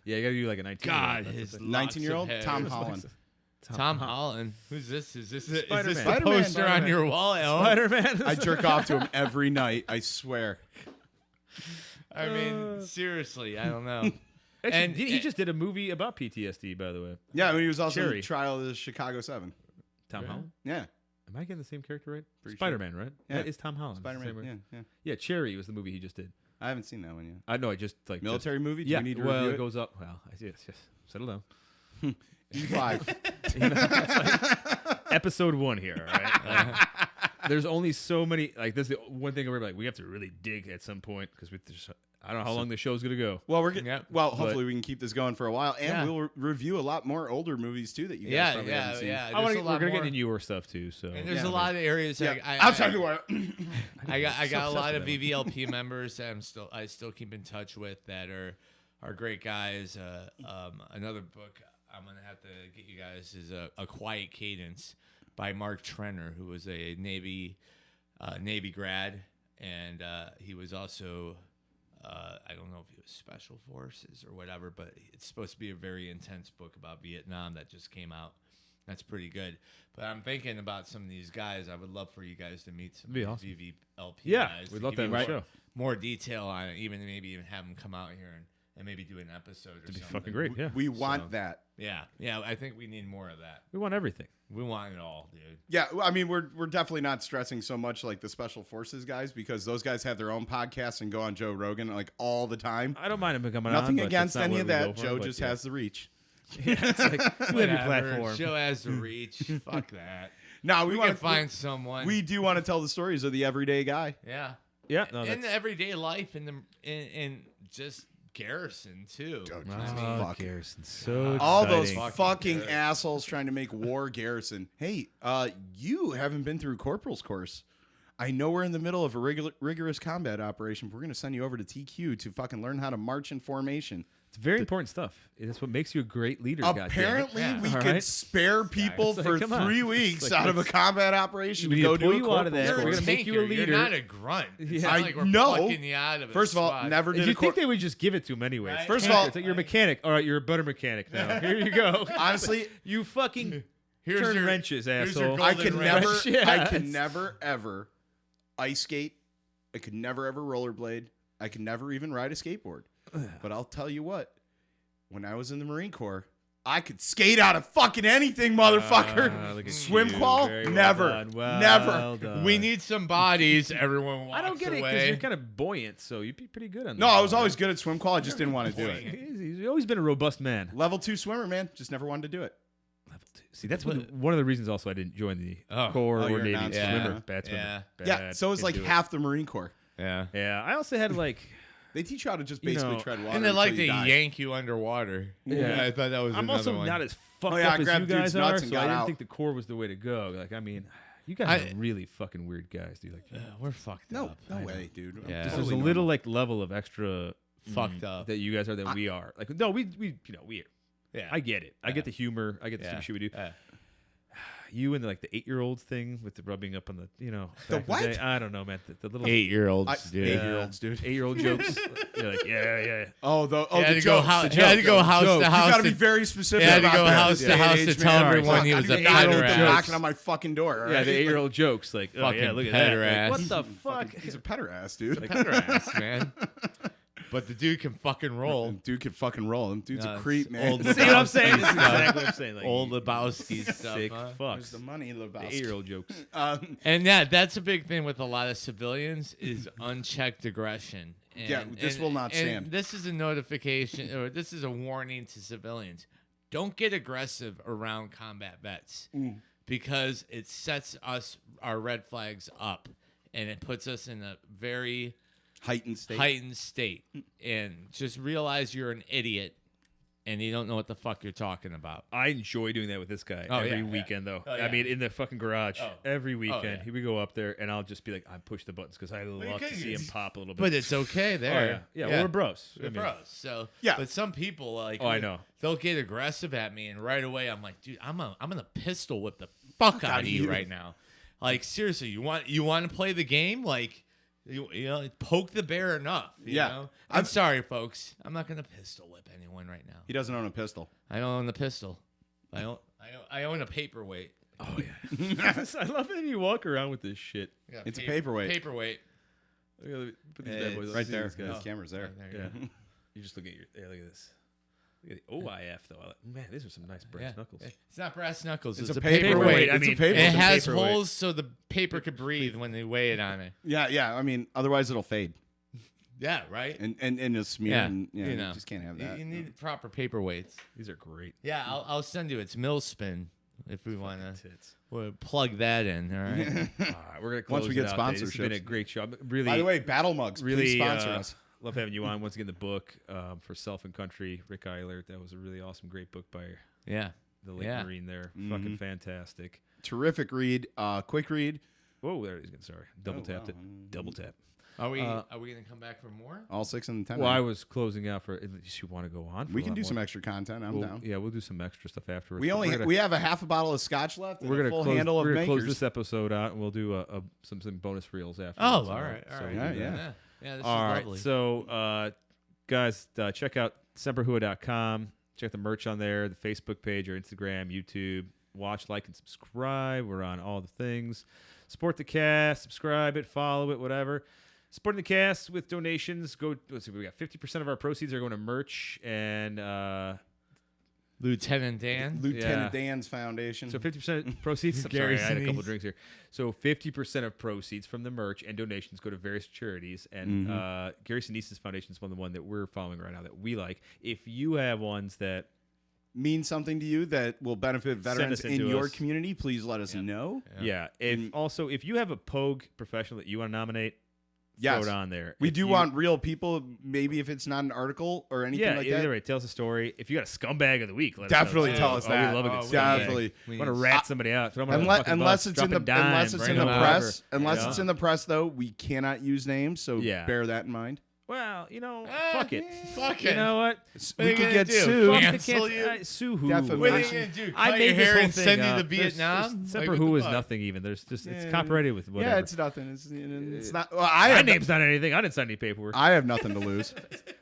you gotta do like a 19. God, his 19-year-old lots of Tom hair. Holland. Tom Holland. Who's this? Is this the Spider-Man. poster on your wall? Spider-Man. I jerk off to him every night. I swear. I mean, seriously, I don't know. Actually, And- he just did a movie about PTSD, by the way. Yeah, I mean, he was also in Cherry. the trial of the Chicago 7. Tom Yeah. Holland. Yeah, Am I getting the same character right? Pretty Spider-Man, right? Yeah. That is Tom Holland. It's the same Spider-Man. right? Yeah. Yeah, Cherry was the movie he just did. I haven't seen that one yet. I know. I just like Military movie? Do Yeah. we need to well, review it it? goes up. Well, yes. Settle down. E5. Episode 1 here. All right. There's only so many. Like this is the one thing we're like we have to really dig at some point because I don't know how long the show's gonna go. Well, Yep. hopefully we can keep this going for a while, and Yeah. we'll review a lot more older movies too that you guys Yeah, probably haven't seen. yeah. I want There's to. a We're lot gonna more. get into newer stuff too. So And there's Yeah. a lot of areas. Yeah. I Outside the world. I got a obsessed lot of with that. VVLP members that I still keep in touch with that are great guys. Another book I'm gonna have to get you guys is A Quiet Cadence by Mark Trenner, who was a Navy grad, and he was also I don't know if he was Special Forces or whatever, but it's supposed to be a very intense book about Vietnam that just came out. That's pretty good. But I'm thinking about some of these guys. I would love for you guys to meet some That'd of be these VVLP Yeah, guys. we'd to love give to have you a show. more detail on it, maybe even have them come out here and maybe do an episode or It'd be something. fucking great. Yeah. We want So, that. Yeah, I think we need more of that. We want everything. We want it all, dude. Yeah, I mean, we're definitely not stressing so much like the Special Forces guys because those guys have their own podcasts and go on Joe Rogan like all the time. I don't mind him coming on. Nothing but against that's not any what of we go that. for, Joe but just yeah. has the reach. Yeah, it's like you have your Whatever. platform. Show has the reach. Fuck that. No, we We want can find someone. We do want to tell the stories of the everyday guy. yeah. Yeah, no, in that's, the everyday life, in just Garrison too. oh, fuck. Garrison, so All those exciting. fucking Garrison. assholes trying to make war Garrison. Hey, you haven't been through Corporal's course. I know we're in the middle of a rigorous combat operation. But we're going to send you over to TQ to fucking learn how to march in formation. It's very important stuff. It's what makes you a great leader. Apparently, Yeah. we All could right. spare people It's like, for come on. 3 It's weeks like, out of a let's- combat operation we to need go to pull do a you out of corporal that. You're We're a gonna course. make you a tinker. leader. You're not a grunt. It's Yeah. not I like we're know. plucking you out of First of all, SWAT. never did You a think they would just give it to him anyways? Right. First of all- it's like you're a mechanic. All right, you're a butter mechanic now. Here you go. Honestly, you fucking Here's turn your- wrenches, here's your asshole. gold- I could Golden never, wrench. Yeah, I could it's- never ever ice skate. I could never ever rollerblade. I could never even ride a skateboard. But I'll tell you what, when I was in the Marine Corps, I could skate out of fucking anything, motherfucker. Look at Swim you. qual? Very well Never. done. Well Never. done. We need some bodies. Everyone walks I don't get it because away. you're kind of buoyant, so you'd be pretty good on that. No, I was always good at swim qual. I just didn't want to do it. He's always been a robust man. Level 2 swimmer, man. Just never wanted to do it. Level 2. See, that's one of the reasons also I didn't join the Corps Oh, or you're a Navy. non-swimmer. Swimmer, bad swimmer. Yeah. Yeah, Bad. so it's like Couldn't do half the Marine Corps. Yeah. Yeah, I also had like. They teach you how to just You basically know, tread water. And they like until to you die. yank you underwater. Yeah. I thought that was I'm another also one. not as fucked Oh, yeah, I up as you grabbed dudes' guys nuts are, and so I got didn't out. think the Corps was the way to go. Like, I mean, you guys are really fucking weird guys, dude. Like, We're fucked No, up. no I know. way, dude. Yeah. there's Totally a normal. little like level of extra Fucked up. that you guys are than we are. Like, no, we we. Yeah. I get it. I get the humor. I get the stupid shit we do. Yeah. You and like the 8-year-olds thing with the rubbing up on the The back in what? day. I don't know, man. The little 8-year-olds, dude. 8-year-olds, dude. 8-year-old jokes. You're like, yeah. Oh, the He had the to go jokes. house- the he had to jokes. go house Jokes. to house You got to to- be very specific. He had to about go that. house to Yeah. house Age, to tell man. everyone Fuck, he I was do a the 8-year-old pederast. knocking on my fucking door. all Yeah, right? the 8-year-old jokes. Like, oh Fucking yeah, look at that. pederast. Like, what the fuck? He's a pederast, dude. Pederast, man. But the dude can fucking roll. Dude can fucking roll. Them dude's No, a it's creep, man. old See what I'm saying? This is Stuff. exactly what I'm saying. Like, Old Lebowski stuff. sick Huh? Where's the fucks. money, The Lebowski? 8-year-old jokes. And yeah, that's a big thing with a lot of civilians is unchecked aggression. And, Yeah, this will not stand. This is a notification, or this is a warning to civilians: don't get aggressive around combat vets because it sets our red flags up, and it puts us in a very Heightened state. heightened state. And just realize you're an idiot, and you don't know what the fuck you're talking about. I enjoy doing that with this guy Oh, every yeah, weekend, though. Oh, yeah. I mean, in the fucking garage every weekend. yeah. He would go up there, and I'll just be like, I push the buttons because I love to see him pop a little bit. But it's okay there. yeah, well, we're bros. We're I mean, bros. So Yeah. but some people like Oh, I know. they'll get aggressive at me, and right away I'm like, dude, I'm gonna pistol whip the fuck out of you right now. Like seriously, you want to play the game? Like you know, poke the bear enough. You Yeah. know? I'm sorry, folks. I'm not gonna pistol whip anyone right now. He doesn't own a pistol. I don't own the pistol. I own a paperweight. Oh, yeah. I love that you walk around with this shit. Yeah, It's a paperweight. Paperweight. Put these bad boys Right there. These guys. The camera's there. There you Yeah. go. You just look at look at this. Look at the OIF, though. Man, these are some nice brass Yeah. knuckles. It's not brass knuckles. It's It's, a a paperweight. paperweight. I It's a mean, paperweight. It it's a has paperweight. holes so the paper could breathe when they weigh it on it. Yeah. I mean, otherwise it'll fade Yeah, right. and it'll smear. Yeah, And, you you know. just can't have You, that. you need proper paperweights. These are great. Yeah, I'll send you. It's Millspin if we want to Tits. plug that in. All right. All right, we're gonna close Once we get it out today. This has been a sponsorships. great show. Really, By the way, Battle Mugs, really please sponsor us. Love having you on. Once again, the book for Self and Country, Rick Eilert. That was a really awesome, great book by Yeah. the late Yeah. Marine there. Mm-hmm. Fucking fantastic. Terrific read. Quick read. Whoa, there it is. Sorry, double Oh, tapped wow. it. Double tap. Are we gonna come back for more? All 6 and 10. Well, I was closing out for. Unless you want to go on. For we a can lot do some more. extra content. I'm down. Yeah, we'll do some extra stuff afterwards. We but only we're gonna, we have a half a bottle of scotch left. And we're a gonna full close, handle of we're gonna close makers. this episode out, and we'll do some bonus reels after. Oh, all right. So All right. we'll do Yeah, that. Yeah, this All is right, lovely. so guys, check out semperhooah.com. Check the merch on there, the Facebook page, or Instagram, YouTube. Watch, like, and subscribe. We're on all the things. Support the cast, subscribe it, follow it, whatever. Supporting the cast with donations. Let's see, we got 50% of our proceeds are going to merch, and Lieutenant Dan. Lieutenant Yeah. Dan's Foundation. so 50% proceeds. I'm Gary sorry, I had a couple Sinise. drinks here. So 50% of proceeds from the merch and donations go to various charities. And Gary Sinise's foundation is one that we're following right now that we like. If you have ones that mean something to you that will benefit veterans us in into your us. community, please let us know. Yeah. If you have a POG professional that you want to nominate, Yes. throw it on there. We If do you- want real people, maybe if it's not an article or anything like that. either way, tell us a story. If you got a scumbag of the week, let Definitely us know. tell us Oh, that. We love a good Oh, scumbag. Definitely. We Want to need- rat somebody out? Throw them on a fucking Unless bus, it's drop in the a dime, unless it's bring in the them press, over. unless Yeah. it's in the press though, we cannot use names, so Yeah. bear that in mind. Well, fuck it. Fuck You it. know what? What are We you could gonna get do? sued. Fuck the Cancel kids. you? Sue who? Defamation. What are you gonna do? I Cut made your this hair whole and thing send you up. to Vietnam? Semper Like, Who what is the fuck? nothing even. There's just it's copyrighted with whatever. Yeah, it's nothing. It's not. Well, My name's not anything. I didn't sign any paperwork. I have nothing to lose.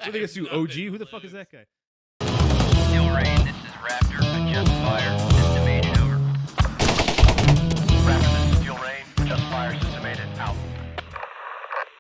Who they gonna sue? OG? Who the fuck is that guy? Still rain, this is Raptor. I just fired.